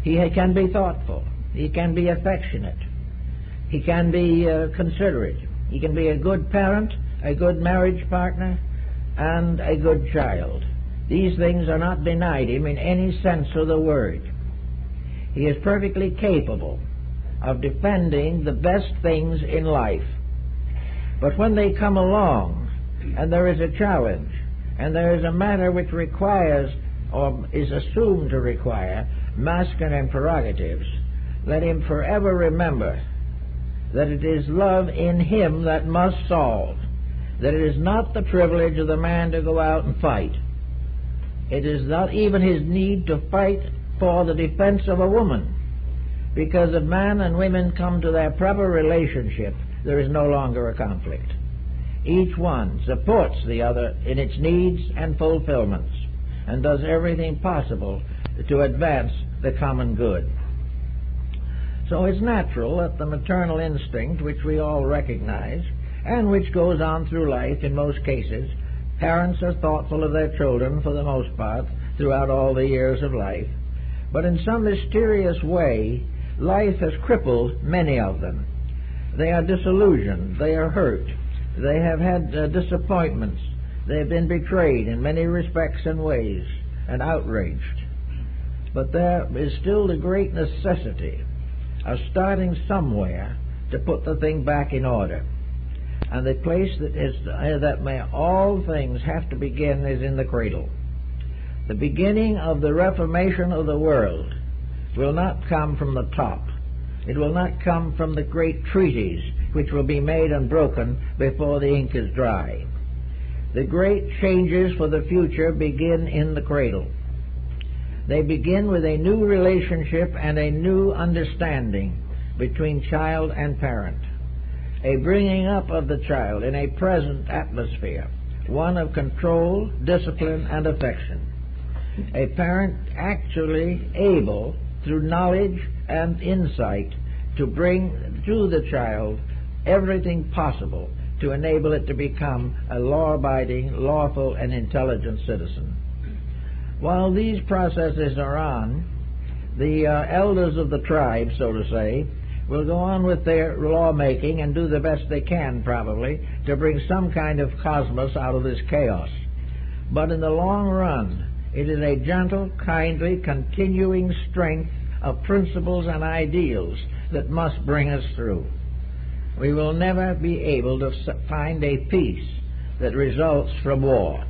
He can be thoughtful. He can be affectionate. He can be considerate. He can be a good parent, a good marriage partner, and a good child. These things are not denied him in any sense of the word. He is perfectly capable of defending the best things in life. But when they come along, and there is a challenge, and there is a matter which requires, or is assumed to require, masculine prerogatives, let him forever remember that it is love in him that must solve, that it is not the privilege of the man to go out and fight. It is not even his need to fight for the defense of a woman, because if man and women come to their proper relationship, there is no longer a conflict. Each one supports the other in its needs and fulfillments, and does everything possible to advance the common good. So it's natural that the maternal instinct, which we all recognize, and which goes on through life in most cases, parents are thoughtful of their children for the most part throughout all the years of life. But in some mysterious way, life has crippled many of them. They are disillusioned, they are hurt, they have had disappointments, they have been betrayed in many respects and ways, and outraged. But there is still the great necessity of starting somewhere to put the thing back in order. And the place that may all things have to begin is in the cradle. The beginning of the reformation of the world will not come from the top. It will not come from the great treaties which will be made and broken before the ink is dry. The great changes for the future begin in the cradle. They begin with a new relationship and a new understanding between child and parent, a bringing up of the child in a present atmosphere, one of control, discipline, and affection. A parent actually able, through knowledge and insight, to bring to the child everything possible to enable it to become a law-abiding, lawful, and intelligent citizen. While these processes are on, the elders of the tribe, so to say, will go on with their lawmaking and do the best they can, probably, to bring some kind of cosmos out of this chaos. But in the long run, it is a gentle, kindly, continuing strength of principles and ideals that must bring us through. We will never be able to find a peace that results from war.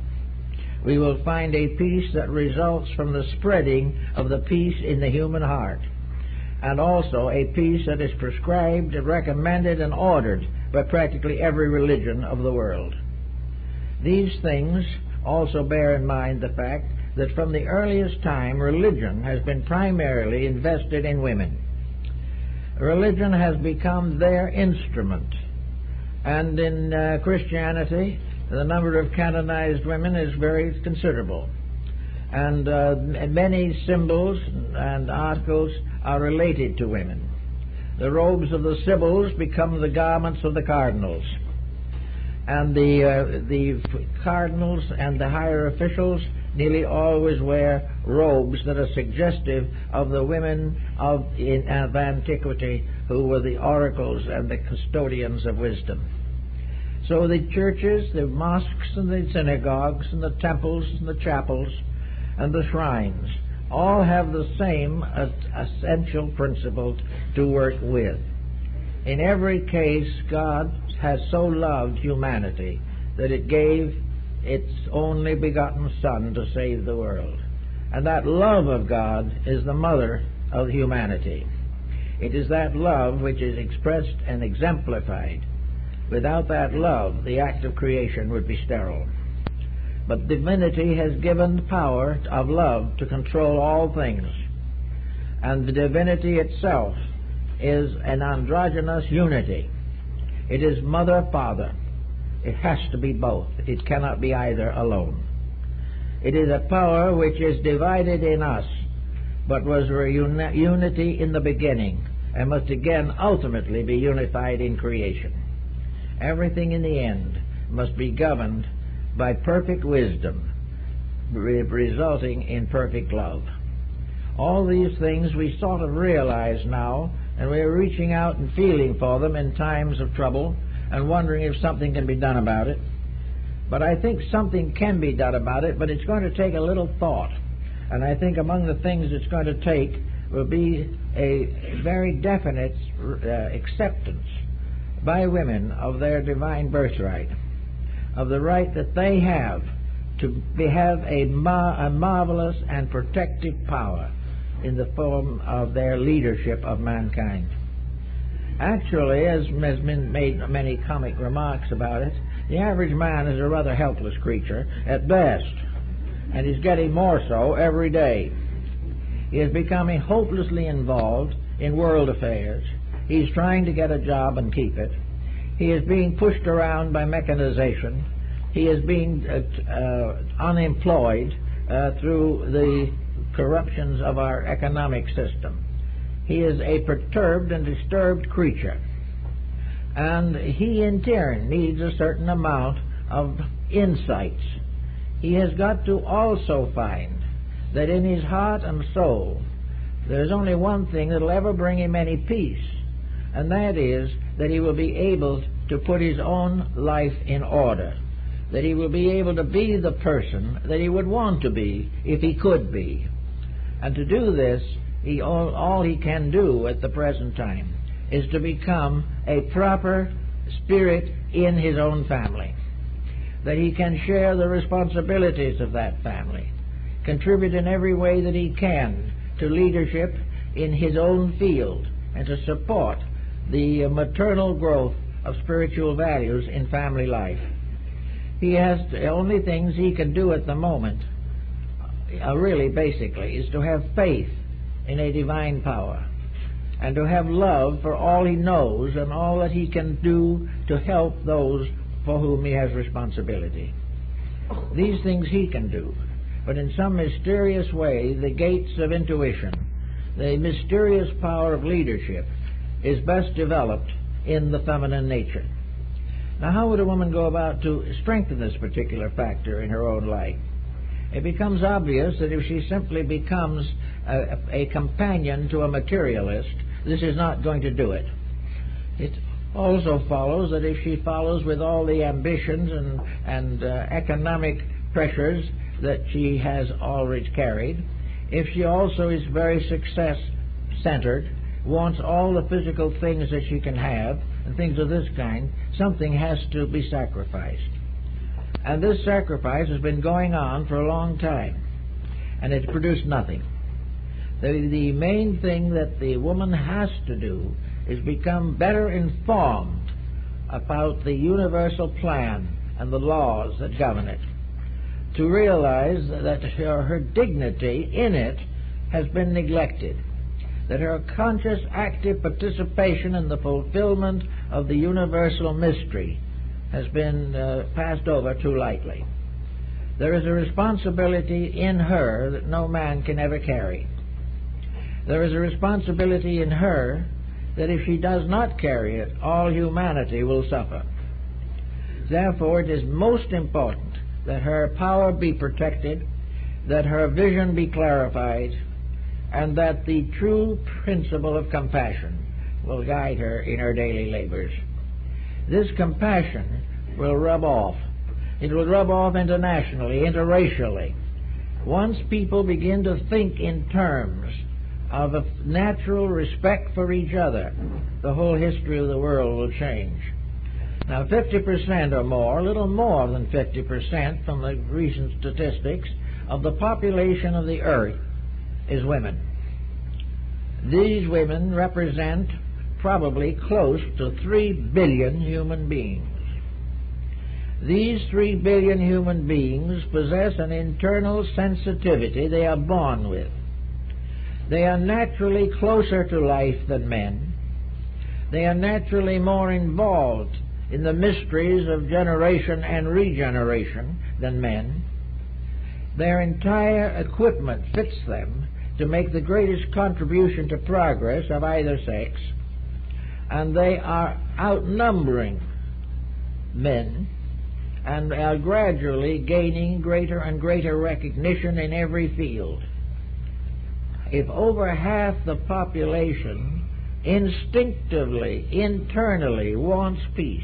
We will find a peace that results from the spreading of the peace in the human heart, and also a peace that is prescribed, recommended, and ordered by practically every religion of the world. These things also bear in mind the fact that from the earliest time, religion has been primarily invested in women. Religion has become their instrument, and in Christianity, the number of canonized women is very considerable, and many symbols and articles are related to women. The robes of the sibyls become the garments of the cardinals, and the cardinals and the higher officials nearly always wear robes that are suggestive of the women of antiquity, who were the oracles and the custodians of wisdom. So the churches, the mosques and the synagogues and the temples and the chapels and the shrines all have the same essential principle to work with. In every case, God has so loved humanity that it gave its only begotten Son to save the world. And that love of God is the mother of humanity. It is that love which is expressed and exemplified. Without that love, the act of creation would be sterile. But divinity has given the power of love to control all things. And the divinity itself is an androgynous unity. It is mother-father. It has to be both. It cannot be either alone. It is a power which is divided in us, but was unity in the beginning, and must again ultimately be unified in creation. Everything in the end must be governed by perfect wisdom, resulting in perfect love. All these things we sort of realize now, and we're reaching out and feeling for them in times of trouble and wondering if something can be done about it. But I think something can be done about it, but it's going to take a little thought. And I think among the things it's going to take will be a very definite acceptance by women of their divine birthright, of the right that they have to have a marvelous and protective power in the form of their leadership of mankind. Actually, as has been made many comic remarks about it, the average man is a rather helpless creature at best, and he's getting more so every day. He is becoming hopelessly involved in world affairs. He's trying to get a job and keep it. He is being pushed around by mechanization. He is being unemployed through the corruptions of our economic system. He is a perturbed and disturbed creature. And he in turn needs a certain amount of insights. He has got to also find that in his heart and soul there's only one thing that will ever bring him any peace, and that is that he will be able to put his own life in order, that he will be able to be the person that he would want to be if he could be. And to do this, all he can do at the present time is to become a proper spirit in his own family, that he can share the responsibilities of that family, contribute in every way that he can to leadership in his own field, and to support the maternal growth of spiritual values in family life. He has the only things he can do at the moment, really basically, is to have faith in a divine power, and to have love for all he knows and all that he can do to help those for whom he has responsibility. These things he can do, but in some mysterious way the gates of intuition, the mysterious power of leadership, is best developed in the feminine nature. Now, how would a woman go about to strengthen this particular factor in her own life? It becomes obvious that if she simply becomes a companion to a materialist, this is not going to do it. It also follows that if she follows with all the ambitions and economic pressures that she has always carried, if she also is very success-centered, wants all the physical things that she can have, and things of this kind, something has to be sacrificed. And this sacrifice has been going on for a long time, and it's produced nothing. The main thing that the woman has to do is become better informed about the universal plan and the laws that govern it, to realize that her dignity in it has been neglected, that her conscious active participation in the fulfillment of the universal mystery has been passed over too lightly. There is a responsibility in her that no man can ever carry. There is a responsibility in her that if she does not carry it, all humanity will suffer. Therefore, it is most important that her power be protected, that her vision be clarified, and that the true principle of compassion will guide her in her daily labors. This compassion will rub off. It will rub off internationally, interracially. Once people begin to think in terms of a natural respect for each other, the whole history of the world will change. Now, 50% or more, a little more than 50% from the recent statistics, of the population of the earth is women. These women represent probably close to 3 billion human beings. These 3 billion human beings possess an internal sensitivity they are born with. They are naturally closer to life than men. They are naturally more involved in the mysteries of generation and regeneration than men. Their entire equipment fits them to make the greatest contribution to progress of either sex, and they are outnumbering men and are gradually gaining greater and greater recognition in every field. If over half the population instinctively, internally wants peace,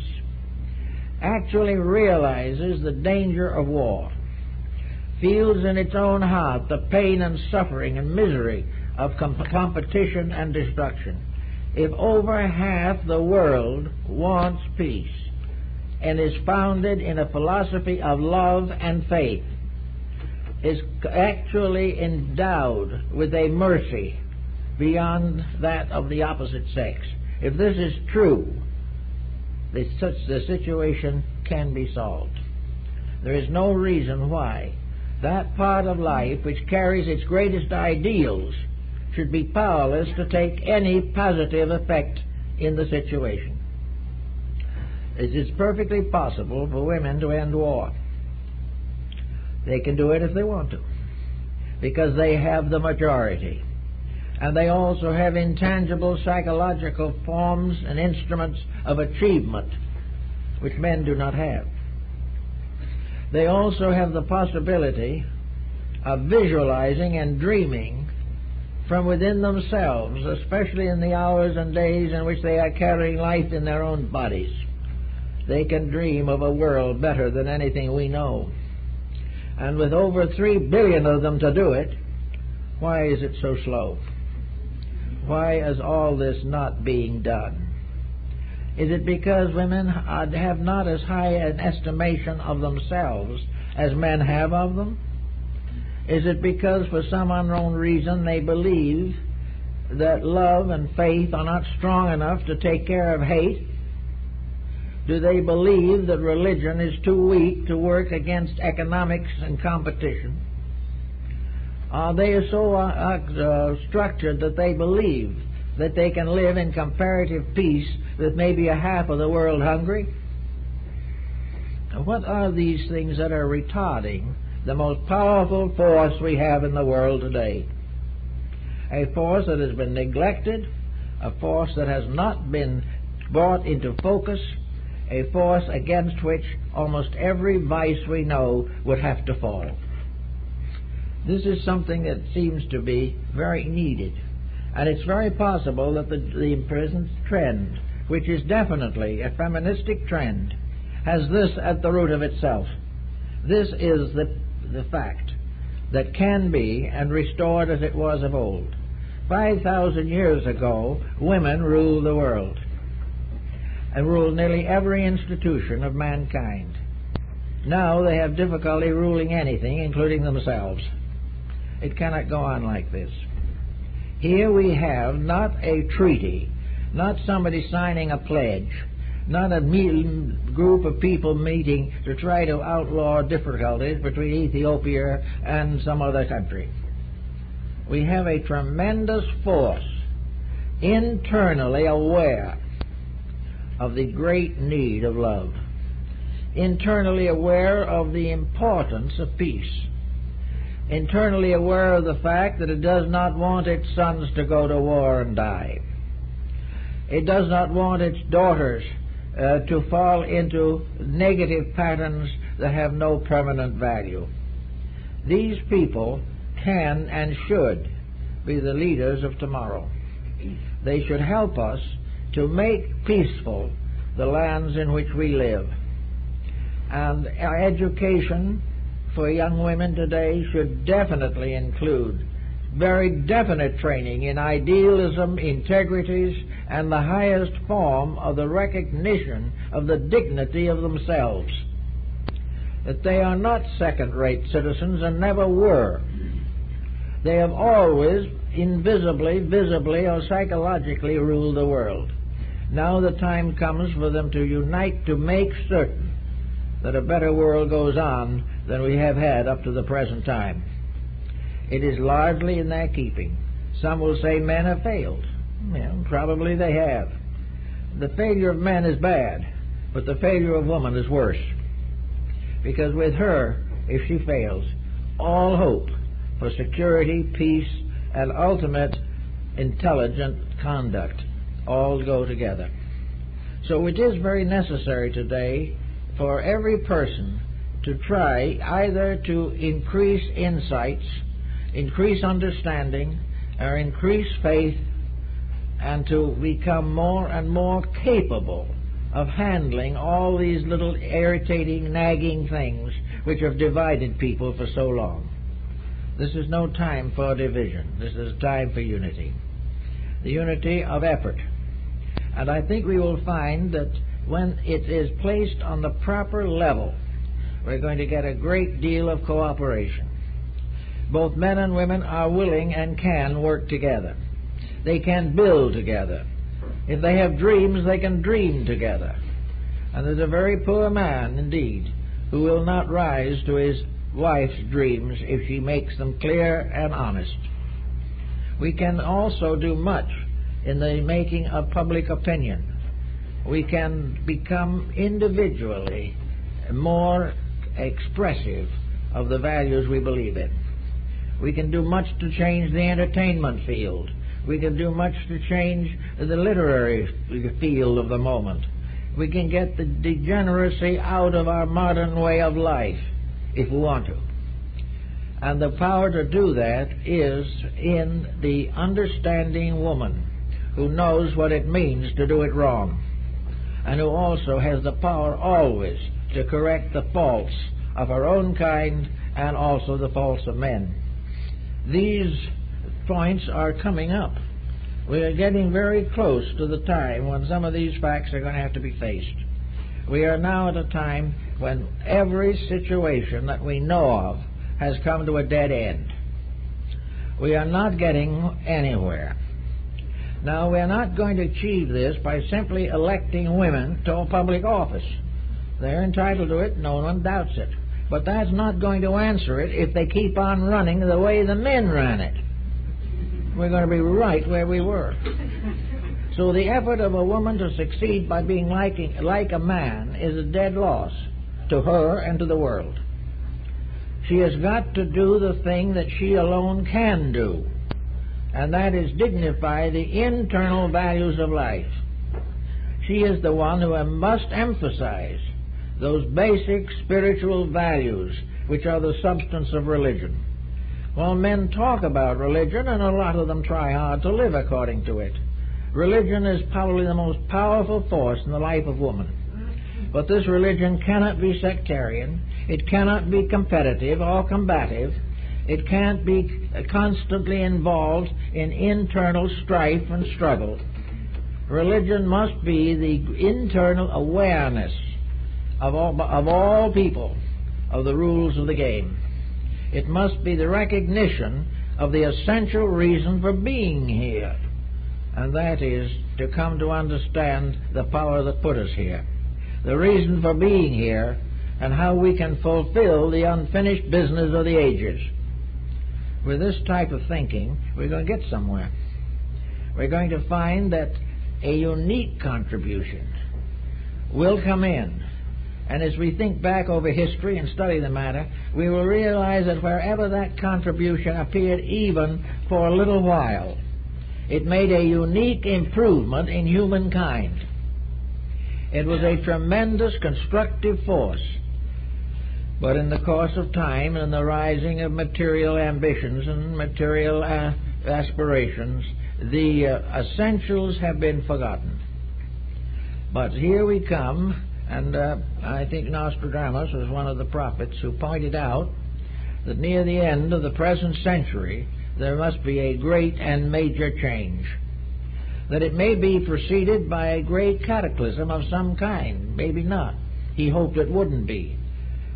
actually realizes the danger of war, feels in its own heart the pain and suffering and misery of competition and destruction, if over half the world wants peace and is founded in a philosophy of love and faith, is actually endowed with a mercy beyond that of the opposite sex, if this is true, the situation can be solved. There is no reason why that part of life which carries its greatest ideals should be powerless to take any positive effect in the situation. It is perfectly possible for women to end war. They can do it if they want to, because they have the majority. And they also have intangible psychological forms and instruments of achievement which men do not have. They also have the possibility of visualizing and dreaming from within themselves, especially in the hours and days in which they are carrying life in their own bodies. They can dream of a world better than anything we know. And with over 3 billion of them to do it, why is it so slow? Why is all this not being done? Is it because women have not as high an estimation of themselves as men have of them? Is it because for some unknown reason they believe that love and faith are not strong enough to take care of hate? Do they believe that religion is too weak to work against economics and competition? Are they so structured that they believe that they can live in comparative peace with maybe a half of the world hungry? What are these things that are retarding the most powerful force we have in the world today? A force that has been neglected, a force that has not been brought into focus, a force against which almost every vice we know would have to fall. This is something that seems to be very needed, and it's very possible that the present trend, which is definitely a feministic trend, has this at the root of itself. This is the fact that can be and restored as it was of old. 5,000 years ago, women ruled the world and ruled nearly every institution of mankind. Now they have difficulty ruling anything, including themselves. It cannot go on like this. Here we have not a treaty, not somebody signing a pledge, not a group of people meeting to try to outlaw difficulties between Ethiopia and some other country. We have a tremendous force internally aware of the great need of love, internally aware of the importance of peace, internally aware of the fact that it does not want its sons to go to war and die. It does not want its daughters to fall into negative patterns that have no permanent value. These people can and should be the leaders of tomorrow. They should help us to make peaceful the lands in which we live. And our education for young women today should definitely include very definite training in idealism, integrities, and the highest form of the recognition of the dignity of themselves. That they are not second-rate citizens and never were. They have always invisibly, visibly, or psychologically ruled the world. Now the time comes for them to unite to make certain that a better world goes on than we have had up to the present time. It is largely in their keeping. Some will say men have failed. Well, probably they have. The failure of men is bad, but the failure of woman is worse. Because with her, if she fails, all hope for security, peace, and ultimate intelligent conduct all go together. So it is very necessary today for every person to try either to increase insights, increase understanding, or increase faith, and to become more and more capable of handling all these little irritating, nagging things which have divided people for so long. This is no time for division. This is a time for unity. The unity of effort. And I think we will find that when it is placed on the proper level, we're going to get a great deal of cooperation. Both men and women are willing and can work together. They can build together. If they have dreams, they can dream together. And there's a very poor man, indeed, who will not rise to his wife's dreams if she makes them clear and honest. We can also do much in the making of public opinion. We can become individually more expressive of the values we believe in. We can do much to change the entertainment field. We can do much to change the literary field of the moment. We can get the degeneracy out of our modern way of life if we want to. And the power to do that is in the understanding woman who knows what it means to do it wrong, and who also has the power always to correct the faults of her own kind and also the faults of men. These points are coming up. We are getting very close to the time when some of these facts are going to have to be faced. We are now at a time when every situation that we know of has come to a dead end. We are not getting anywhere. Now, we are not going to achieve this by simply electing women to a public office. They're entitled to it, no one doubts it. But that's not going to answer it if they keep on running the way the men ran it. We're going to be right where we were. So the effort of a woman to succeed by being like a man is a dead loss to her and to the world. She has got to do the thing that she alone can do, and that is dignify the internal values of life. She is the one who must emphasize those basic spiritual values which are the substance of religion. Well, men talk about religion, and a lot of them try hard to live according to it. Religion is probably the most powerful force in the life of woman. But this religion cannot be sectarian. It cannot be competitive or combative. It can't be constantly involved in internal strife and struggle. Religion must be the internal awareness of all people of the rules of the game. It must be the recognition of the essential reason for being here, and that is to come to understand the power that put us here, the reason for being here, and how we can fulfill the unfinished business of the ages. With this type of thinking, we're going to get somewhere. We're going to find that a unique contribution will come in. And as we think back over history and study the matter, we will realize that wherever that contribution appeared even for a little while, it made a unique improvement in humankind. It was a tremendous constructive force. But in the course of time and the rising of material ambitions and material aspirations, the essentials have been forgotten. But here we come. And I think Nostradamus was one of the prophets who pointed out that near the end of the present century there must be a great and major change. That it may be preceded by a great cataclysm of some kind, maybe not. He hoped it wouldn't be.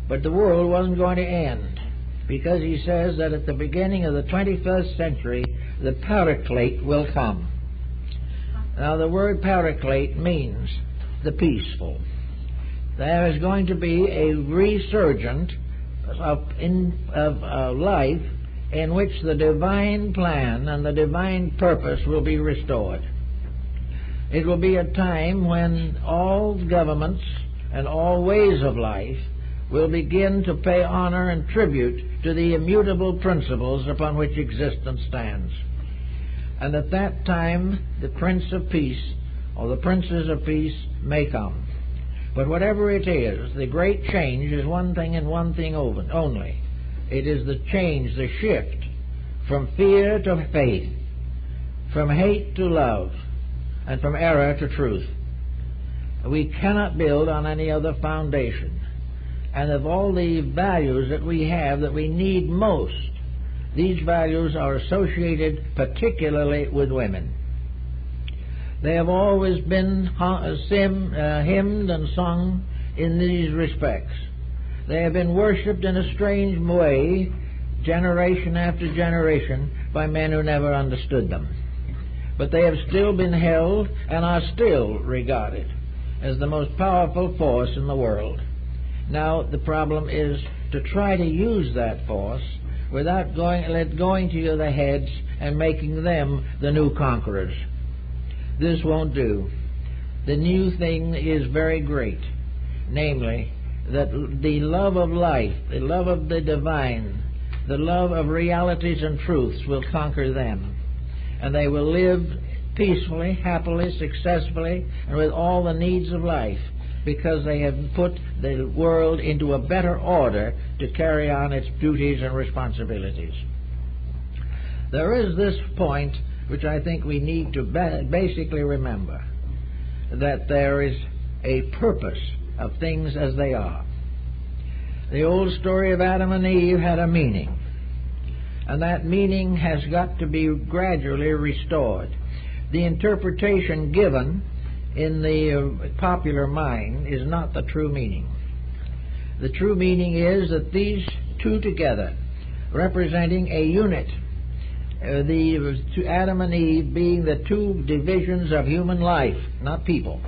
But the world wasn't going to end, because he says that at the beginning of the 21st century the Paraclete will come. Now the word Paraclete means the peaceful. There is going to be a resurgence of life in which the divine plan and the divine purpose will be restored. It will be a time when all governments and all ways of life will begin to pay honor and tribute to the immutable principles upon which existence stands. And at that time, the Prince of Peace, or the Princes of Peace, may come. But whatever it is, the great change is one thing and one thing only. It is the change, the shift from fear to faith, from hate to love, and from error to truth. We cannot build on any other foundation. And of all the values that we have that we need most, these values are associated particularly with women. They have always been hymned and sung in these respects. They have been worshipped in a strange way, generation after generation, by men who never understood them. But they have still been held and are still regarded as the most powerful force in the world. Now, the problem is to try to use that force without going to the heads and making them the new conquerors. This won't do. The new thing is very great, namely, that the love of life, the love of the divine, the love of realities and truths will conquer them, and they will live peacefully, happily, successfully, and with all the needs of life, because they have put the world into a better order to carry on its duties and responsibilities. There is this point which I think we need to basically remember, that there is a purpose of things as they are. The old story of Adam and Eve had a meaning, and that meaning has got to be gradually restored. The interpretation given in the popular mind is not the true meaning. The true meaning is that these two together, representing a unit, Adam and Eve being the two divisions of human life, not people,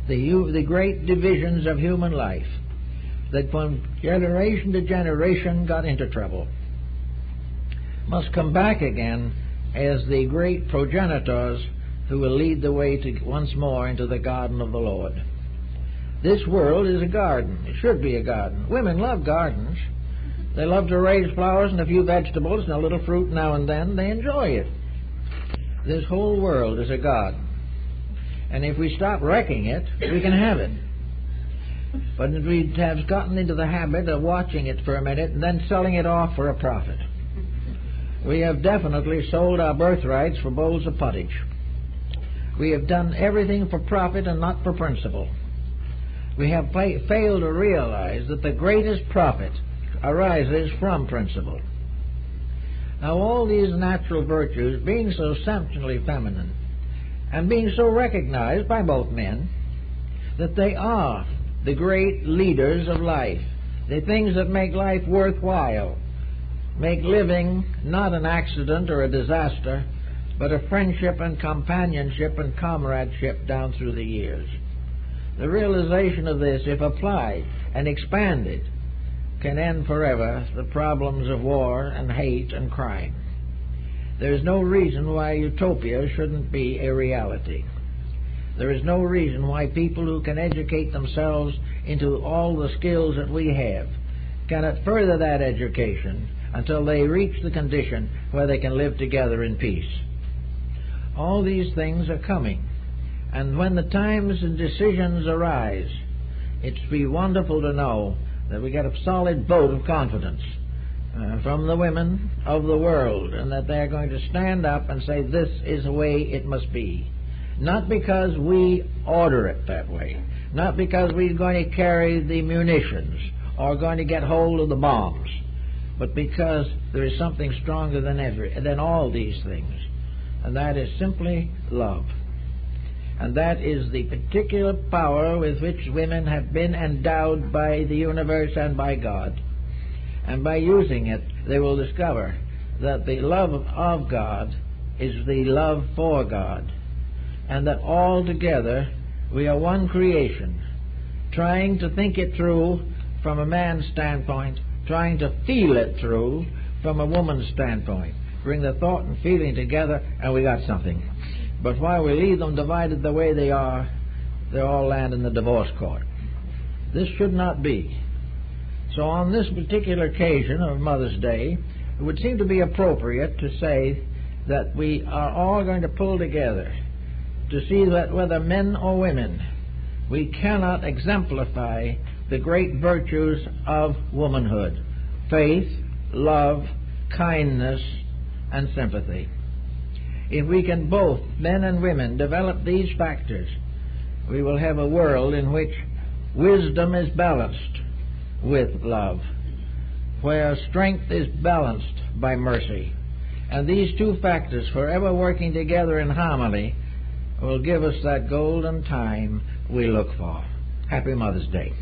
the great divisions of human life, that from generation to generation got into trouble, must come back again as the great progenitors who will lead the way to once more into the garden of the Lord. This world is a garden. It should be a garden. Women love gardens. They love to raise flowers and a few vegetables and a little fruit now and then. They enjoy it. This whole world is a garden. And if we stop wrecking it, we can have it. But if we have gotten into the habit of watching it for a minute and then selling it off for a profit, we have definitely sold our birthrights for bowls of pottage. We have done everything for profit and not for principle. We have failed to realize that the greatest profit arises from principle. Now, all these natural virtues, being so essentially feminine, and being so recognized by both men, that they are the great leaders of life, the things that make life worthwhile, make living not an accident or a disaster, but a friendship and companionship and comradeship down through the years. The realization of this, if applied and expanded, can end forever the problems of war and hate and crime. There is no reason why utopia shouldn't be a reality. There is no reason why people who can educate themselves into all the skills that we have cannot further that education until they reach the condition where they can live together in peace. All these things are coming, and when the times and decisions arise, it's be wonderful to know that we get a solid vote of confidence from the women of the world, and that they're going to stand up and say this is the way it must be. Not because we order it that way, not because we're going to carry the munitions or going to get hold of the bombs, but because there is something stronger than all these things, and that is simply love. And that is the particular power with which women have been endowed by the universe and by God. And by using it, they will discover that the love of God is the love for God, and that all together we are one creation, trying to think it through from a man's standpoint, trying to feel it through from a woman's standpoint. Bring the thought and feeling together, and we got something. But while we leave them divided the way they all land in the divorce court. This should not be. So on this particular occasion of Mother's Day, it would seem to be appropriate to say that we are all going to pull together to see that whether men or women, we cannot exemplify the great virtues of womanhood: faith, love, kindness, and sympathy. If we can both, men and women, develop these factors, we will have a world in which wisdom is balanced with love, where strength is balanced by mercy. And these two factors, forever working together in harmony, will give us that golden time we look for. Happy Mother's Day.